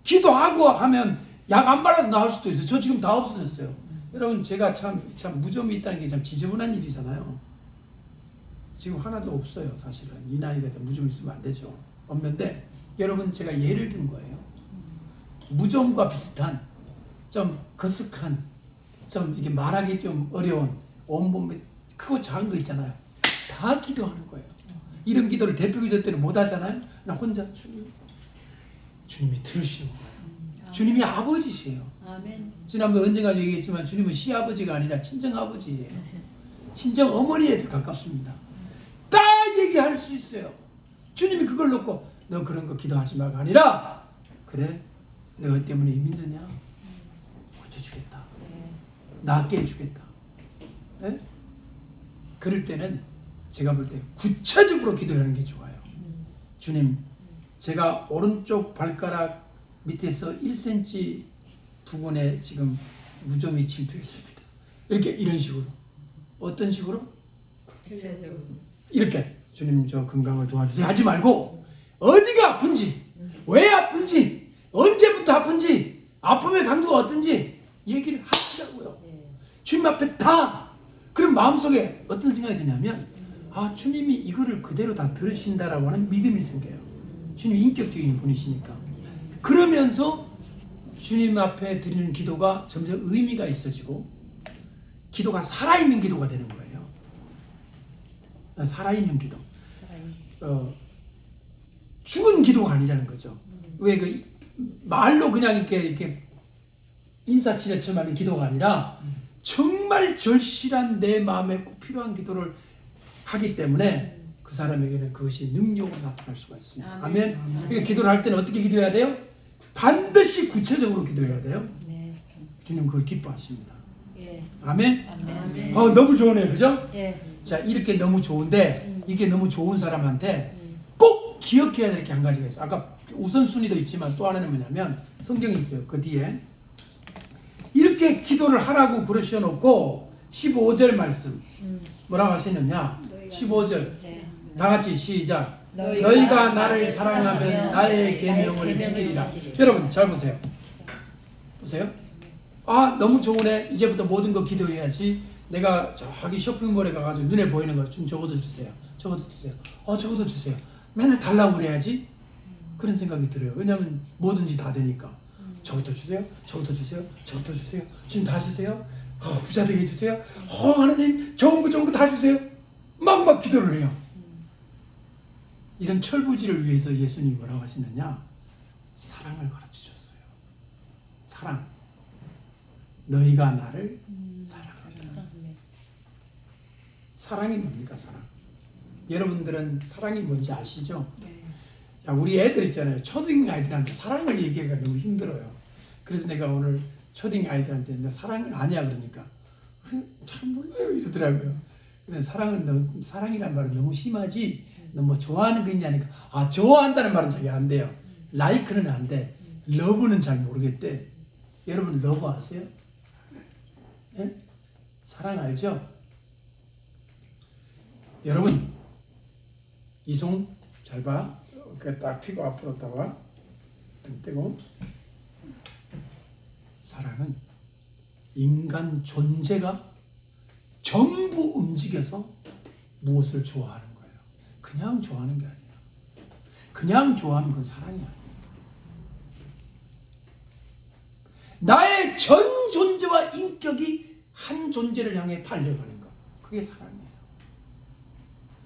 기도하고 하면 약 안 발라도 나을 수도 있어요. 저 지금 다 없어졌어요. 여러분 제가 참 무좀이 있다는 게 참 지저분한 일이잖아요. 지금 하나도 없어요. 사실은 이 나이가 무좀 있으면 안 되죠. 없는데 여러분 제가 예를 든 거예요. 무좀과 비슷한 좀 거쓱한 좀 이게 말하기 좀 어려운 온몸에 크고 작은 거 있잖아요. 다 기도하는 거예요. 이런 기도를 대표 기도 때는 못 하잖아요. 나 혼자 주님이 들으시는 거예요. 주님이 아버지시에요. 아멘. 지난번에 언젠가 얘기했지만 주님은 시아버지가 아니라 친정아버지예요. 친정어머니에 더 가깝습니다. 다 얘기할 수 있어요. 주님이 그걸 놓고 너 그런 거 기도하지 마가 아니라 그래? 너희 때문에 힘드냐? 고쳐주겠다. 낫게 해주겠다. 네? 그럴 때는 제가 볼 때 구체적으로 기도하는 게 좋아요. 주님, 제가 오른쪽 발가락 밑에서 1cm 부분에 지금 무좀이 침투했습니다. 이런 식으로. 어떤 식으로? 구체적으로. 이렇게 주님 저 건강을 도와주세요 하지 말고 어디가 아픈지 왜 아픈지 언제부터 아픈지 아픔의 강도가 어떤지 얘기를 하시라고요. 예. 주님 앞에 다. 그럼 마음속에 어떤 생각이 드냐면 아 주님이 이거를 그대로 다 들으신다라고 하는 믿음이 생겨요. 주님 인격적인 분이시니까. 그러면서 주님 앞에 드리는 기도가 점점 의미가 있어지고 기도가 살아있는 기도가 되는 거예요. 살아있는 기도. 죽은 기도가 아니라는 거죠. 왜 그 말로 그냥 이렇게 인사치레처럼 하는 기도가 아니라 정말 절실한 내 마음에 꼭 필요한 기도를 하기 때문에 그 사람에게는 그것이 능력으로 나타날 수가 있습니다. 아멘. 그러니까 기도를 할 때는 어떻게 기도해야 돼요? 반드시 구체적으로 기도해야 돼요. 네. 주님 그걸 기뻐하십니다. 예. 아멘. 아멘. 너무 좋으네요, 그죠? 예. 자, 이렇게 너무 좋은데 이게 너무 좋은 사람한테 꼭 기억해야 될 게 한 가지가 있어요. 아까 우선순위도 있지만 또 하나는 뭐냐면 성경이 있어요. 그 뒤에 이렇게 기도를 하라고 그러셔놓고 15절 말씀 뭐라고 하시느냐? 15절 네. 다 같이 시작. 너희가 너희가 나를 사랑하면 나의 계명을 지키리라. 여러분 잘 보세요. 보세요. 아 너무 좋으네. 이제부터 모든 거 기도해야지. 내가 저기 쇼핑몰에 가가지고 눈에 보이는 거 좀 적어도 주세요. 적어도 주세요. 적어도 주세요. 맨날 달라고 그래야지. 그런 생각이 들어요. 왜냐하면 뭐든지 다 되니까. 저것도 주세요. 저것도 주세요. 저것도 주세요. 지금 다 주세요. 부자 되게 해주세요. 하나님 좋은 거 다 주세요. 막 기도를 해요. 이런 철부지를 위해서 예수님이 뭐라고 하시느냐? 사랑을 가르치셨어요. 사랑. 너희가 나를 사랑하라. 사랑이 뭡니까? 사랑. 여러분들은 사랑이 뭔지 아시죠? 자, 우리 애들 있잖아요. 초등 아이들한테 사랑을 얘기하기가 너무 힘들어요. 그래서 내가 오늘 초등 아이들한테 나 사랑을 아냐 그러니까 잘 몰라요 이러더라고요. 근데 사랑이란 말은 너무 심하지 너무 좋아하는 거 있냐니까 좋아한다는 말은 자기 안 돼요. 라이크는 안 돼. 러브는 잘 모르겠대. 여러분 러브 아세요? 예? 사랑 알죠? 여러분 이송 잘 봐. 딱 피고 앞으로 따와 등 떼고. 사랑은 인간 존재가 전부 움직여서 무엇을 좋아하는 거예요. 그냥 좋아하는 게 아니야. 그냥 좋아하면 그건 사랑이 아니야. 나의 전 존재와 인격이 한 존재를 향해 달려가는 것. 그게 사랑이에요.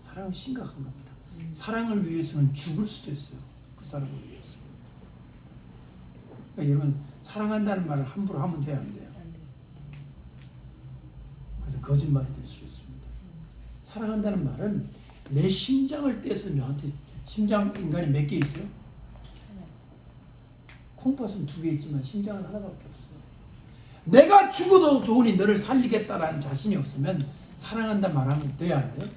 사랑은 심각한 겁니다. 사랑을 위해서는 죽을 수도 있어요. 그 사람을 위해서. 그러니까 여러분 사랑한다는 말을 함부로 하면 돼요, 안 돼요? 그래서 거짓말이 될 수 있습니다. 사랑한다는 말은 내 심장을 떼서 너한테 심장 인간이 몇 개 있어요? 콩팥은 2개 있지만 심장은 하나밖에 없어요. 내가 죽어도 좋으니 너를 살리겠다라는 자신이 없으면 사랑한다 말하면 돼야 안 돼요?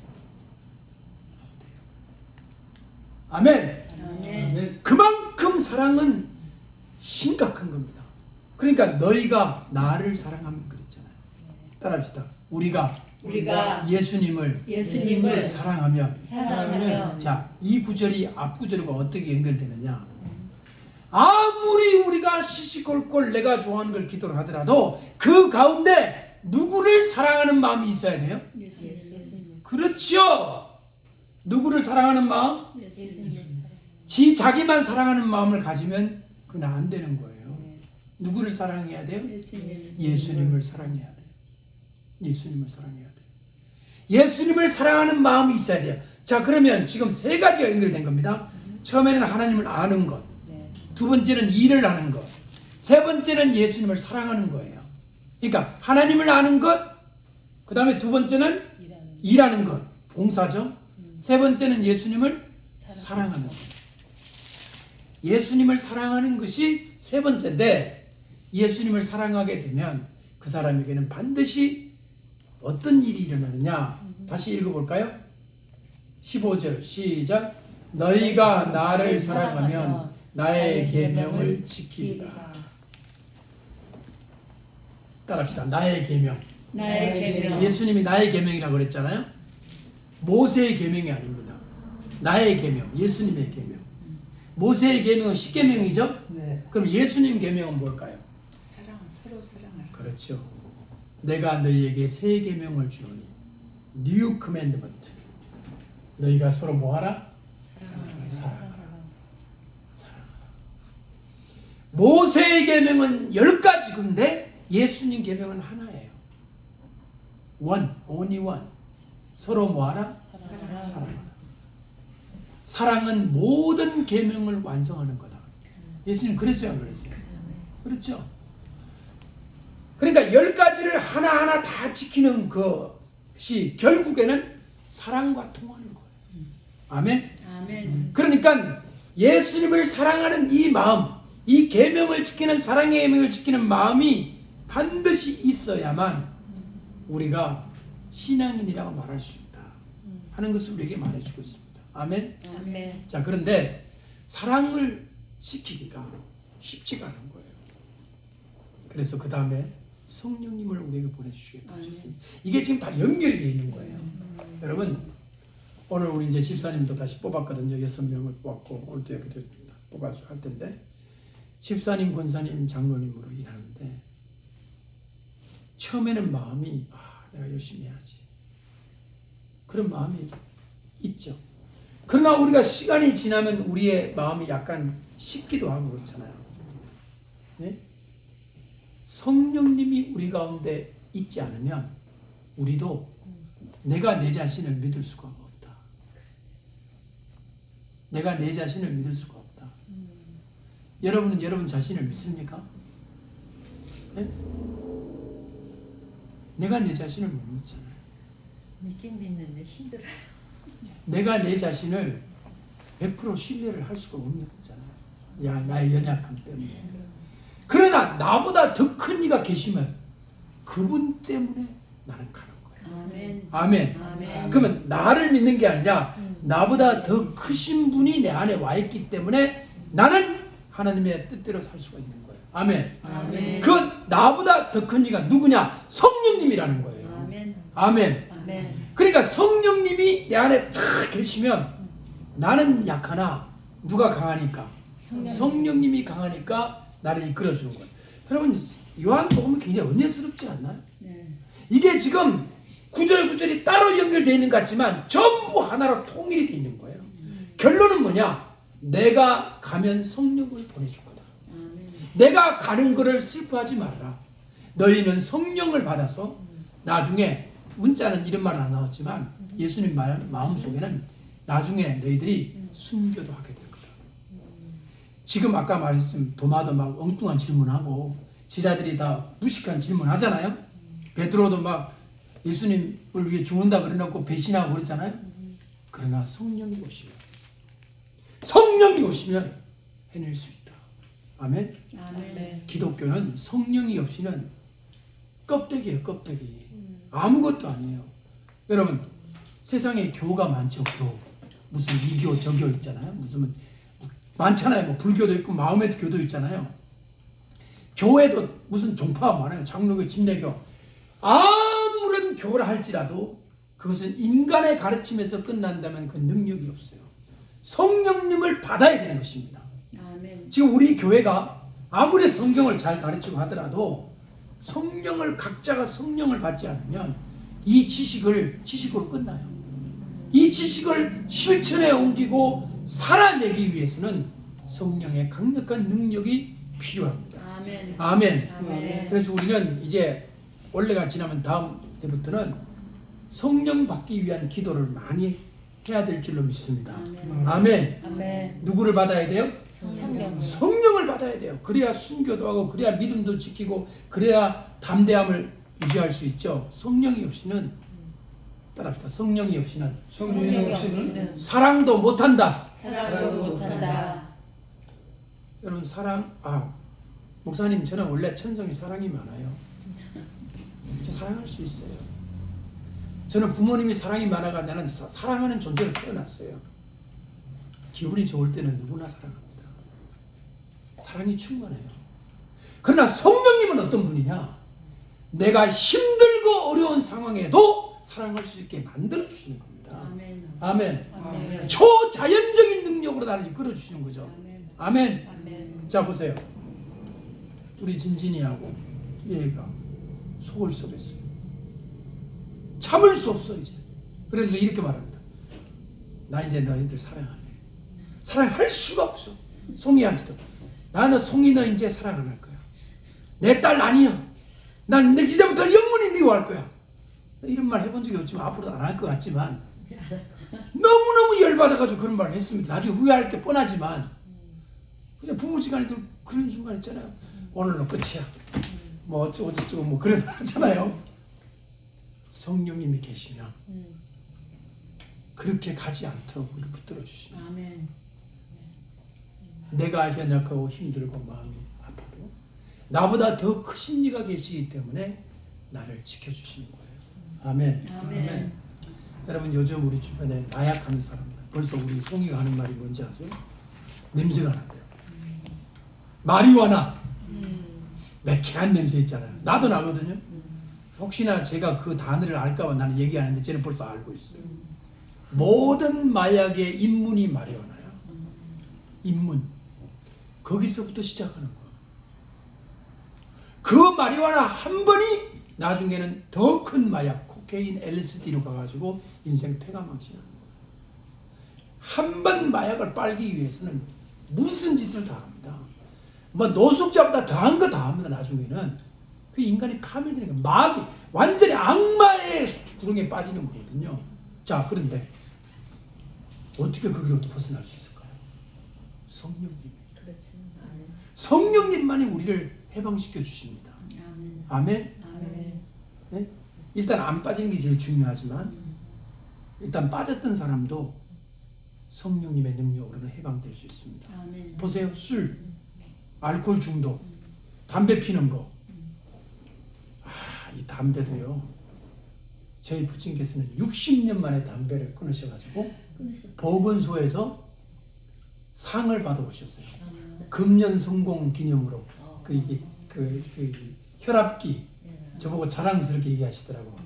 아멘. 아멘. 그만큼 사랑은 심각한 겁니다. 그러니까 너희가 나를 사랑하면 그랬잖아요. 따라합시다. 우리가 예수님을 사랑하면 자, 이 구절이 앞 구절과 어떻게 연결되느냐? 아무리 우리가 시시콜콜 내가 좋아하는 걸 기도를 하더라도 그 가운데 누구를 사랑하는 마음이 있어야 돼요? 예수님. 그렇죠. 누구를 사랑하는 마음? 예수님. 자기만 사랑하는 마음을 가지면 그건 안 되는 거예요. 누구를 사랑해야 돼요? 예수님을 사랑해야 돼요. 예수님을 사랑해야 돼요. 예수님을 사랑하는 마음이 있어야 돼요. 자, 그러면 지금 3가지가 연결된 겁니다. 처음에는 하나님을 아는 것, 두 번째는 일을 하는 것, 세 번째는 예수님을 사랑하는 거예요. 그러니까 하나님을 아는 것, 그 다음에 두 번째는 일하는 것, 봉사죠. 세 번째는 예수님을 사랑하는 것. 예수님을 사랑하는 것이 세 번째인데 예수님을 사랑하게 되면 그 사람에게는 반드시 어떤 일이 일어나느냐. 다시 읽어볼까요? 15절 시작. 너희가 나를 사랑하면 나의 계명을 지키리라. 따라합시다. 나의 계명. 예수님이 나의 계명이라고 그랬잖아요. 모세의 계명이 아닙니다. 나의 계명, 예수님의 계명. 모세의 계명은 10계명이죠? 네. 그럼 예수님 계명은 뭘까요? 서로 사랑하라. 그렇죠. 내가 너희에게 새 계명을 주노니 New Commandment. 너희가 서로 뭐하라? 사랑하라. 모세의 계명은 10가지인데 예수님 계명은 하나예요. One, only one. 서로 뭐하라? 사랑하라. 사랑은 모든 계명을 완성하는 거다. 예수님 그랬어요, 안 그랬어요? 그렇죠. 그러니까 10가지를 하나하나 다 지키는 것이 결국에는 사랑과 통하는 거예요. 아멘. 아멘. 그러니까 예수님을 사랑하는 이 마음, 이 계명을 지키는 사랑의 계명을 지키는 마음이 반드시 있어야만 우리가 신앙인이라고 말할 수 있다 하는 것을 우리에게 말해주고 있습니다. 아멘. 아멘. 자, 그런데 사랑을 지키기가 쉽지가 않은 거예요. 그래서 그 다음에 성령님을 우리에게 보내주시겠다 하셨습니다. 이게 지금 다 연결이 되어 있는 거예요. 여러분, 오늘 우리 이제 집사님도 다시 뽑았거든요. 6명을 뽑았고 오늘도 이렇게 뽑아서 할 텐데, 집사님, 권사님, 장로님으로 일하는데 처음에는 마음이 내가 열심히 해야지 그런 마음이 있죠. 그러나 우리가 시간이 지나면 우리의 마음이 약간 식기도 하고 그렇잖아요. 네? 성령님이 우리 가운데 있지 않으면 우리도 내가 내 자신을 믿을 수가 없다. 내가 내 자신을 믿을 수가 없다. 여러분은 여러분 자신을 믿습니까? 네? 내가 내 자신을 못 믿잖아요. 믿긴 믿는데 힘들어요. 내가 내 자신을 100% 신뢰를 할 수가 없는 거잖아요. 나의 연약함 때문에. 그러나 나보다 더 큰 이가 계시면 그분 때문에 나는 가는 거예요. 아멘. 아멘. 아멘. 그러면 나를 믿는 게 아니라 나보다 더 크신 분이 내 안에 와 있기 때문에 나는 하나님의 뜻대로 살 수가 있는 거예요. 아멘. 아멘. 그 나보다 더 큰 이가 누구냐? 성령님이라는 거예요. 아멘. 아멘. 아멘. 그러니까 성령님이 내 안에 탁 계시면 나는 약하나 누가 강하니까? 성령님이 강하니까 나를 이끌어주는 거예요. 여러분, 요한복음은 굉장히 은혜스럽지 않나요? 네. 이게 지금 구절구절이 따로 연결되어 있는 것 같지만 전부 하나로 통일이 되어 있는 거예요. 결론은 뭐냐? 내가 가면 성령을 보내줄 거다. 아멘. 내가 가는 것을 슬퍼하지 말라. 너희는 성령을 받아서 나중에, 문자는 이런 말은 안 나왔지만 예수님 마음속에는 나중에 너희들이 순교도 하게 될 거다. 지금 아까 말했지만 도마도 막 엉뚱한 질문하고 지자들이 다 무식한 질문하잖아요. 베드로도 막 예수님을 위해 죽는다 그래놓고 배신하고 그러잖아요. 그러나 성령이 오시면 해낼 수 있다. 아멘. 아멘. 기독교는 성령이 없이는 껍데기예요, 껍데기. 아무것도 아니에요. 여러분, 세상에 교가 많죠, 교. 무슨 이교, 저교 있잖아요. 무슨 많잖아요. 뭐 불교도 있고 마음의 교도 있잖아요. 교회도 무슨 종파가 많아요. 장로교, 침례교. 아무런 교를 할지라도 그것은 인간의 가르침에서 끝난다면 그 능력이 없어요. 성령님을 받아야 되는 것입니다. 아멘. 지금 우리 교회가 아무리 성경을 잘 가르치고 하더라도 각자가 성령을 받지 않으면 이 지식으로 끝나요. 이 지식을 실천에 옮기고 살아내기 위해서는 성령의 강력한 능력이 필요합니다. 아멘. 아멘. 아멘. 그래서 우리는 이제 원래가 지나면 다음 해부터는 성령 받기 위한 기도를 많이 해야 될 줄로 믿습니다. 아멘. 아멘. 아멘. 누구를 받아야 돼요? 성령. 성령을 받아야 돼요. 그래야 순교도 하고, 그래야 믿음도 지키고, 그래야 담대함을 유지할 수 있죠. 성령이 없이는, 따라합시다. 성령이 없이는 성령이 없이는 사랑도 못한다. 사랑도 못한다. 여러분, 목사님, 저는 원래 천성이 사랑이 많아요. 저 사랑할 수 있어요. 저는 부모님이 사랑이 많아가 나는 사랑하는 존재로 태어났어요. 기분이 좋을 때는 누구나 사랑합니다. 사랑이 충만해요. 그러나 성령님은 어떤 분이냐? 내가 힘들고 어려운 상황에도 사랑할 수 있게 만들어 주시는 겁니다. 아멘. 아멘. 아멘. 초자연적인 능력으로 나를 이끌어 주시는 거죠. 아멘. 아멘. 아멘. 자, 보세요. 우리 진진이하고 얘가 속을 썩였어요. 참을 수 없어 이제. 그래서 이렇게 말합니다. 나 이제 너희들 사랑하네. 사랑할 수가 없어. 송이한테도. 나는 송이 너 이제 사랑 안 할 거야. 내 딸 아니야. 난 이제부터 영원히 미워할 거야. 이런 말 해본 적이 없지만 앞으로도 안 할 것 같지만 너무너무 열받아가지고 그런 말을 했습니다. 나중에 후회할 게 뻔하지만 그냥 부부지간에도 그런 순간 있잖아요. 오늘은 끝이야. 뭐 어쩌고 저쩌고 뭐 그런 말 하잖아요. 성령님이 계시면 그렇게 가지 않도록 우리를 붙들어 주시는. 아멘. 내가 연약하고 힘들고 마음이 아파도 나보다 더 크신 이가 계시기 때문에 나를 지켜주시는 거예요. 아멘. 아멘. 여러분 요즘 우리 주변에 마약하는 사람들 벌써 우리 송이가 하는 말이 뭔지 아세요? 냄새가 난대요. 마리화나 매캐한 냄새 있잖아요. 나도 나거든요. 혹시나 제가 그 단어를 알까봐 나는 얘기 안 했는데 쟤는 벌써 알고 있어요. 모든 마약의 입문이 마리화나야. 입문. 거기서부터 시작하는 거야. 그 마리화나 한 번이 나중에는 더 큰 마약, 코케인, LSD로 가가지고 인생 패가망신하는 거야. 한 번 마약을 빨기 위해서는 무슨 짓을 다 합니다. 뭐 노숙자보다 더한 거 다 합니다. 나중에는 그 인간이 파멸되는 거, 마귀 완전히 악마의 구렁에 빠지는 거거든요. 자, 그런데 어떻게 그 길로부터 벗어날 수 있을까요? 성령님. 그렇죠. 아멘. 성령님만이 우리를 해방시켜 주십니다. 아멘. 아멘. 아멘. 네? 일단 안 빠지는 게 제일 중요하지만 일단 빠졌던 사람도 성령님의 능력으로는 해방될 수 있습니다. 아멘. 보세요. 술, 알코올 중독, 담배 피는 거. 이 담배도요. 저희 부친께서는 60년 만에 담배를 끊으셔가지고 보건소에서 상을 받아오셨어요. 금년 성공 기념으로 그 혈압기 저보고 자랑스럽게 얘기하시더라고.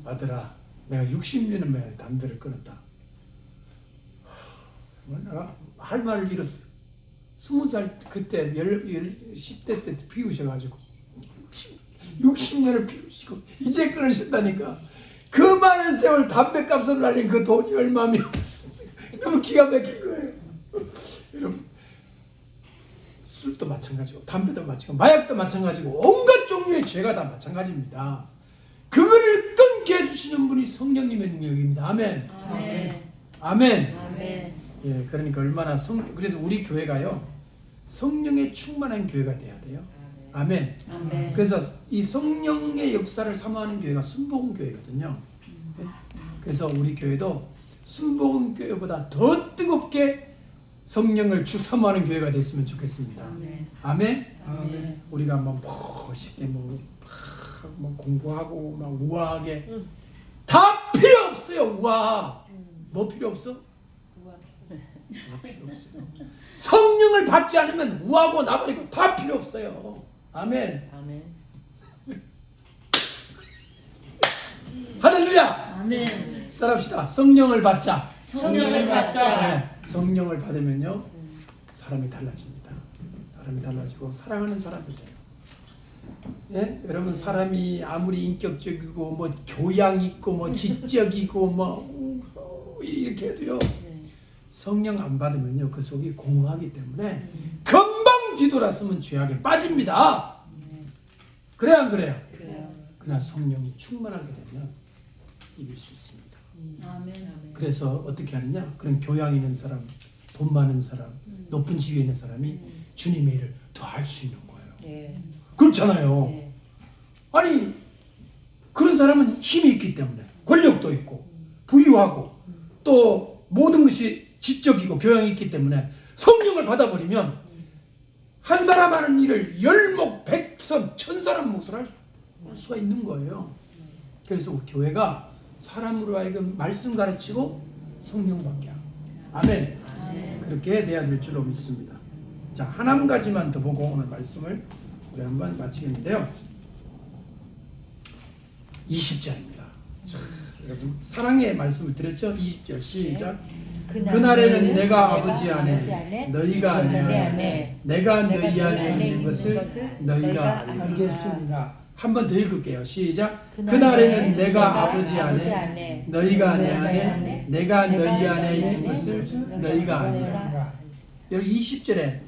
아들아, 내가 60년 만에 담배를 끊었다. 내가 할 말을 잃었어요. 20살 그때 10대 때 피우셔가지고 60년을 피우시고 이제 끊으셨다니까. 그 많은 세월 담배값을 날린 그 돈이 얼마며 너무 기가 막힌 거예요. 여러분, 술도 마찬가지고 담배도 마찬가지고 마약도 마찬가지고 온갖 종류의 죄가 다 마찬가지입니다. 그거를 끊게 해주시는 분이 성령님의 능력입니다. 아멘. 아멘. 아멘. 아멘. 예, 그러니까 얼마나 그래서 우리 교회가요 성령에 충만한 교회가 돼야 돼요. 아멘. 아멘. 그래서 이 성령의 역사를 사모하는 교회가 순복음 교회거든요. 예? 그래서 우리 교회도 순복음 교회보다 더 뜨겁게 성령을 사모하는 교회가 됐으면 좋겠습니다. 아멘. 아멘. 아멘. 우리가 막 멋있게 뭐 공부하고 막 우아하게 다 필요 없어요. 우아. 뭐 필요 없어? 다 필요 없어요. 성령을 받지 않으면 우하고 나버리고 다 필요 없어요. 아멘. 아멘. 할렐루야. 아멘. 따라합시다. 성령을 받자. 성령을 받자. 네, 성령을 받으면요 사람이 달라집니다. 사람이 달라지고 사랑하는 사람이 돼요. 예? 여러분 사람이 아무리 인격적이고 뭐 교양 있고 뭐 지적이고 뭐 이렇게 해도요 성령 안 받으면요 그 속이 공허하기 때문에 금방 뒤돌았으면 죄악에 빠집니다. 그래 안 그래요? 그래요. 그러나 성령이 충만하게 되면 이길 수 있습니다. 아멘. 그래서 어떻게 하느냐? 그런 교양 있는 사람, 돈 많은 사람, 높은 지위에 있는 사람이 주님의 일을 더 할 수 있는 거예요. 네. 그렇잖아요. 네. 아니 그런 사람은 힘이 있기 때문에 권력도 있고 부유하고 또 모든 것이 지적이고 교양이 있기 때문에 성령을 받아버리면 한 사람 하는 일을 열목, 백선, 천사람 몫을 할 수가 있는 거예요. 그래서 우리 교회가 사람으로 하여금 말씀 가르치고 성령 받게 하고 아멘. 아멘. 그렇게 돼야 될 줄로 믿습니다. 자, 한 가지만 더 보고 오늘 말씀을 우리 한번 마치겠는데요. 20절입니다. 여러분 사랑의 말씀을 드렸죠? 20절 시작. 그날에는 그날에는 내가 아버지 안에 너희가 내 안에 내가 너희 안에 있는 것을 너희가 알리라. 알겠습니다. 한 번 더 읽을게요. 시작. 그날에는 내가 아버지 안에 너희가 내 안에 내가 너희 안에 있는 것을 너희가 알리라. 여기 20절에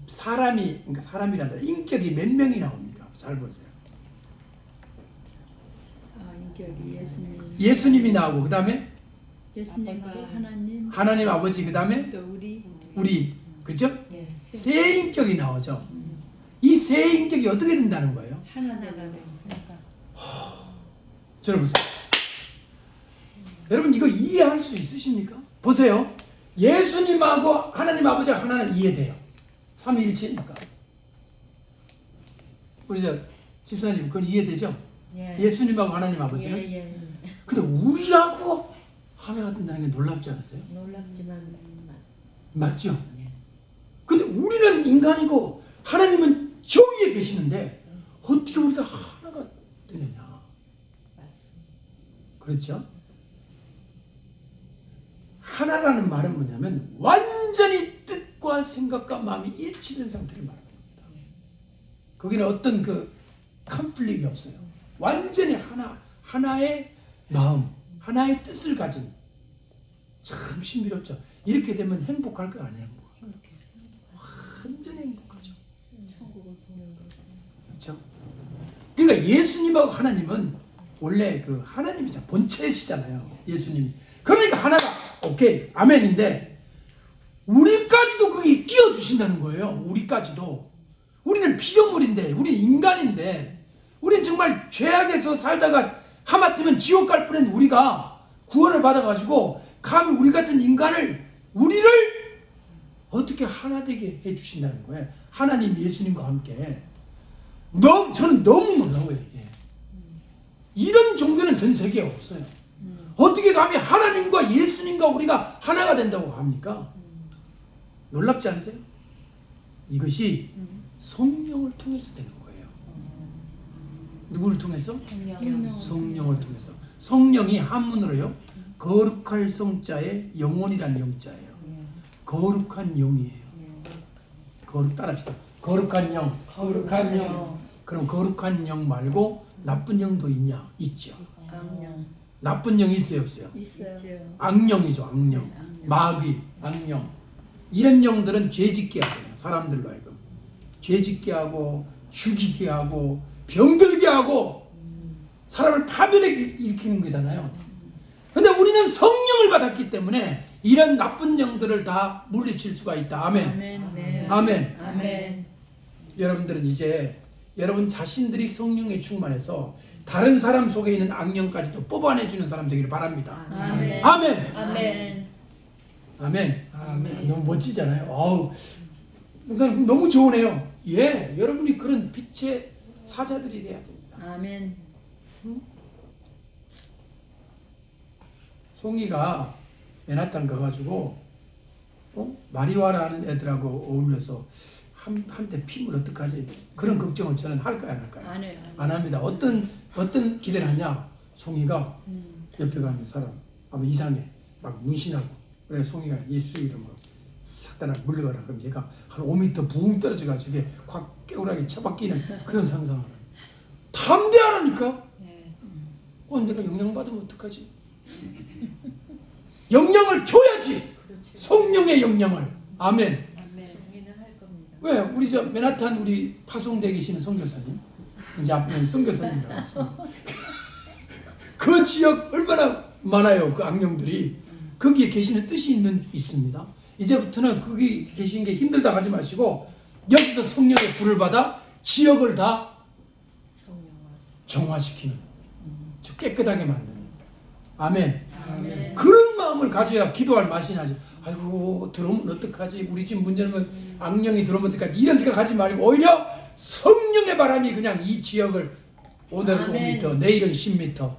사람이 그러니까 사람이란다. 인격이 몇 명이 나옵니까? 잘 보세요. 인격이 예수님. 예수님이 나오고 그 다음에 예수님과 하나님. 하나님 아버지 그 다음에 또 우리 그죠? 예. 세 인격이 나오죠. 이 세 인격이 어떻게 된다는 거예요? 하나 되가는. 저를 보세요. 여러분 이거 이해할 수 있으십니까? 보세요. 예수님하고 하나님 아버지가 하나는 이해돼요. 삼위일체니까. 우리 저 집사님 그건 이해되죠? 예. 예수님하고 하나님 아버지는. 예. 근데 우리하고 하나가 된다는 게 놀랍지 않으세요? 놀랍지만 맞죠? 근데 우리는 인간이고 하나님은 저 위에 계시는데 어떻게 우리가 하나가 되느냐? 그렇죠? 하나라는 말은 뭐냐면 완전히 뜻과 생각과 마음이 일치된 상태를 말합니다. 거기는 어떤 그 컨플릭이 없어요. 완전히 하나의 마음, 하나의 뜻을 가진 참 신비롭죠. 이렇게 되면 행복할 거 아니에요? 완전히 행복하죠. 천국을 보는 거. 그렇죠? 그러니까 예수님하고 하나님은 원래 그 하나님이죠. 본체시잖아요. 예수님이. 그러니까 하나가 오케이 아멘인데 우리까지도 그게 끼워 주신다는 거예요. 우리까지도. 우리는 피조물인데, 우리는 인간인데, 우리는 정말 죄악에서 살다가 하마터면 지옥 갈 뻔한 우리가 구원을 받아가지고 감히 우리 같은 우리를 어떻게 하나 되게 해주신다는 거예요. 하나님 예수님과 함께. 저는 너무 놀라워요 이게. 이런 종교는 전 세계에 없어요. 어떻게 감히 하나님과 예수님과 우리가 하나가 된다고 합니까? 놀랍지 않으세요? 이것이 성령을 통해서 되는 거예요. 누구를 통해서? 성령을 통해서. 성령이 한문으로요. 거룩할 성자에 영혼이란 영자예요. 거룩한 영이에요. 따라합시다. 거룩한 영. 거룩한 영. 그럼 거룩한 영 말고 나쁜 영도 있냐? 있죠. 악령. 나쁜 영이 있어요, 없어요? 있어요. 악령이죠, 악령. 마귀, 악령. 이런 영들은 죄짓게 하잖아요. 사람들로 하여금. 죄짓게 하고, 죽이게 하고, 병들게 하고, 사람을 파멸에 일으키는 거잖아요. 근데 우리는 성령을 받았기 때문에 이런 나쁜 영들을 다 물리칠 수가 있다. 아멘. 아멘. 아멘. 아멘. 여러분들은 이제 여러분 자신들이 성령에 충만해서 다른 사람 속에 있는 악령까지도 뽑아내주는 사람 되기를 바랍니다. 아멘. 아멘. 아멘. 아멘. 아멘. 너무 멋지잖아요. 아우, 목사님 너무 좋으네요. 예, 여러분이 그런 빛의 사자들이 돼야 됩니다. 아멘. 송이가 맨하탄 가가지고 마리화라는 애들하고 어울려서 한때 피면 어떡하지? 그런 걱정을 저는 할까요, 안 할까요? 안 해요. 안 합니다. 어떤 기대를 하냐? 송이가 옆에 가는 사람 아마 이상해 막 문신하고 그래 송이가 예수 이름으로 사단아 물러가라 그럼 얘가 한 5m 붕 떨어져가지고 이게 확 깨우라게 처박히는 그런 상상을 담대하라니까. 내가 영향받으면 어떡하지? 영향을 줘야지. 성령의 영향을. 아멘. 성기는 할 겁니다. 왜? 우리 저 맨하탄 우리 파송대 계시는 선교사님 이제 앞으로는 선교사님이라고 했습니다. 그 지역 얼마나 많아요. 그 악령들이. 거기에 계시는 뜻이 있습니다. 이제부터는 거기 계신 게 힘들다 하지 마시고 여기서 성령의 불을 받아 지역을 다 정화시키는, 즉 깨끗하게 만드는. 아멘. 아멘. 그런 마음을 가져야 기도할 맛이 나지. 아이고 들어오면 어떡하지? 우리 집 문 열면 악령이 들어오면 어떡하지? 이런 생각하지 말고 오히려 성령의 바람이 그냥 이 지역을 오늘은 아멘. 5m, 내일은 10m,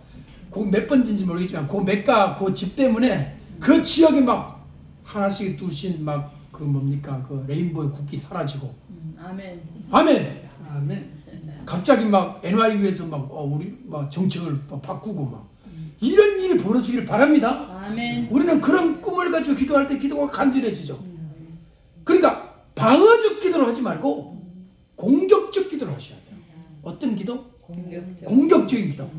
그 몇 번인지 모르겠지만 그 몇가 그 집 때문에 그 지역에 막 하나씩 둘씩 막 그 뭡니까 그 레인보우 국기 사라지고. 아멘. 아멘. 아멘. 갑자기 막 NYU에서 막 우리 막 정책을 막 바꾸고 막 이런 일이 벌어지길 바랍니다. 아멘. 우리는 그런 꿈을 가지고 기도할 때 기도가 간절해지죠. 그러니까 방어적 기도를 하지 말고 공격적 기도를 하셔야 돼요. 어떤 기도? 공격적. 공격적인 기도.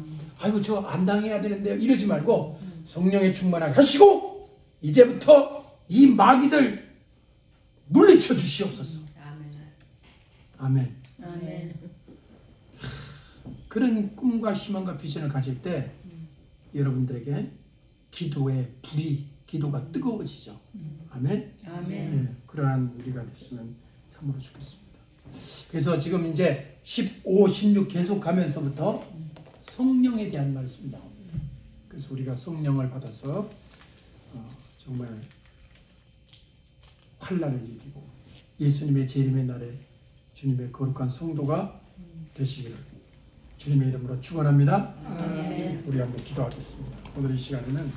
아이고 저 안 당해야 되는데요. 이러지 말고 성령의 충만하게 하시고 이제부터 이 마귀들 물리쳐 주시옵소서. 아멘. 아멘. 그런 꿈과 희망과 비전을 가질 때 여러분들에게 기도의 불이 기도가 뜨거워지죠. 아멘. 아멘. 네, 그러한 우리가 됐으면 참으로 좋겠습니다. 그래서 지금 이제 15, 16 계속 가면서부터 성령에 대한 말씀이 나옵니다. 그래서 우리가 성령을 받아서 정말 환난을 이기고 예수님의 재림의 날에 주님의 거룩한 성도가 되시기를 주님의 이름으로 축원합니다. 아멘. 우리 한번 기도하겠습니다. 오늘 이 시간에는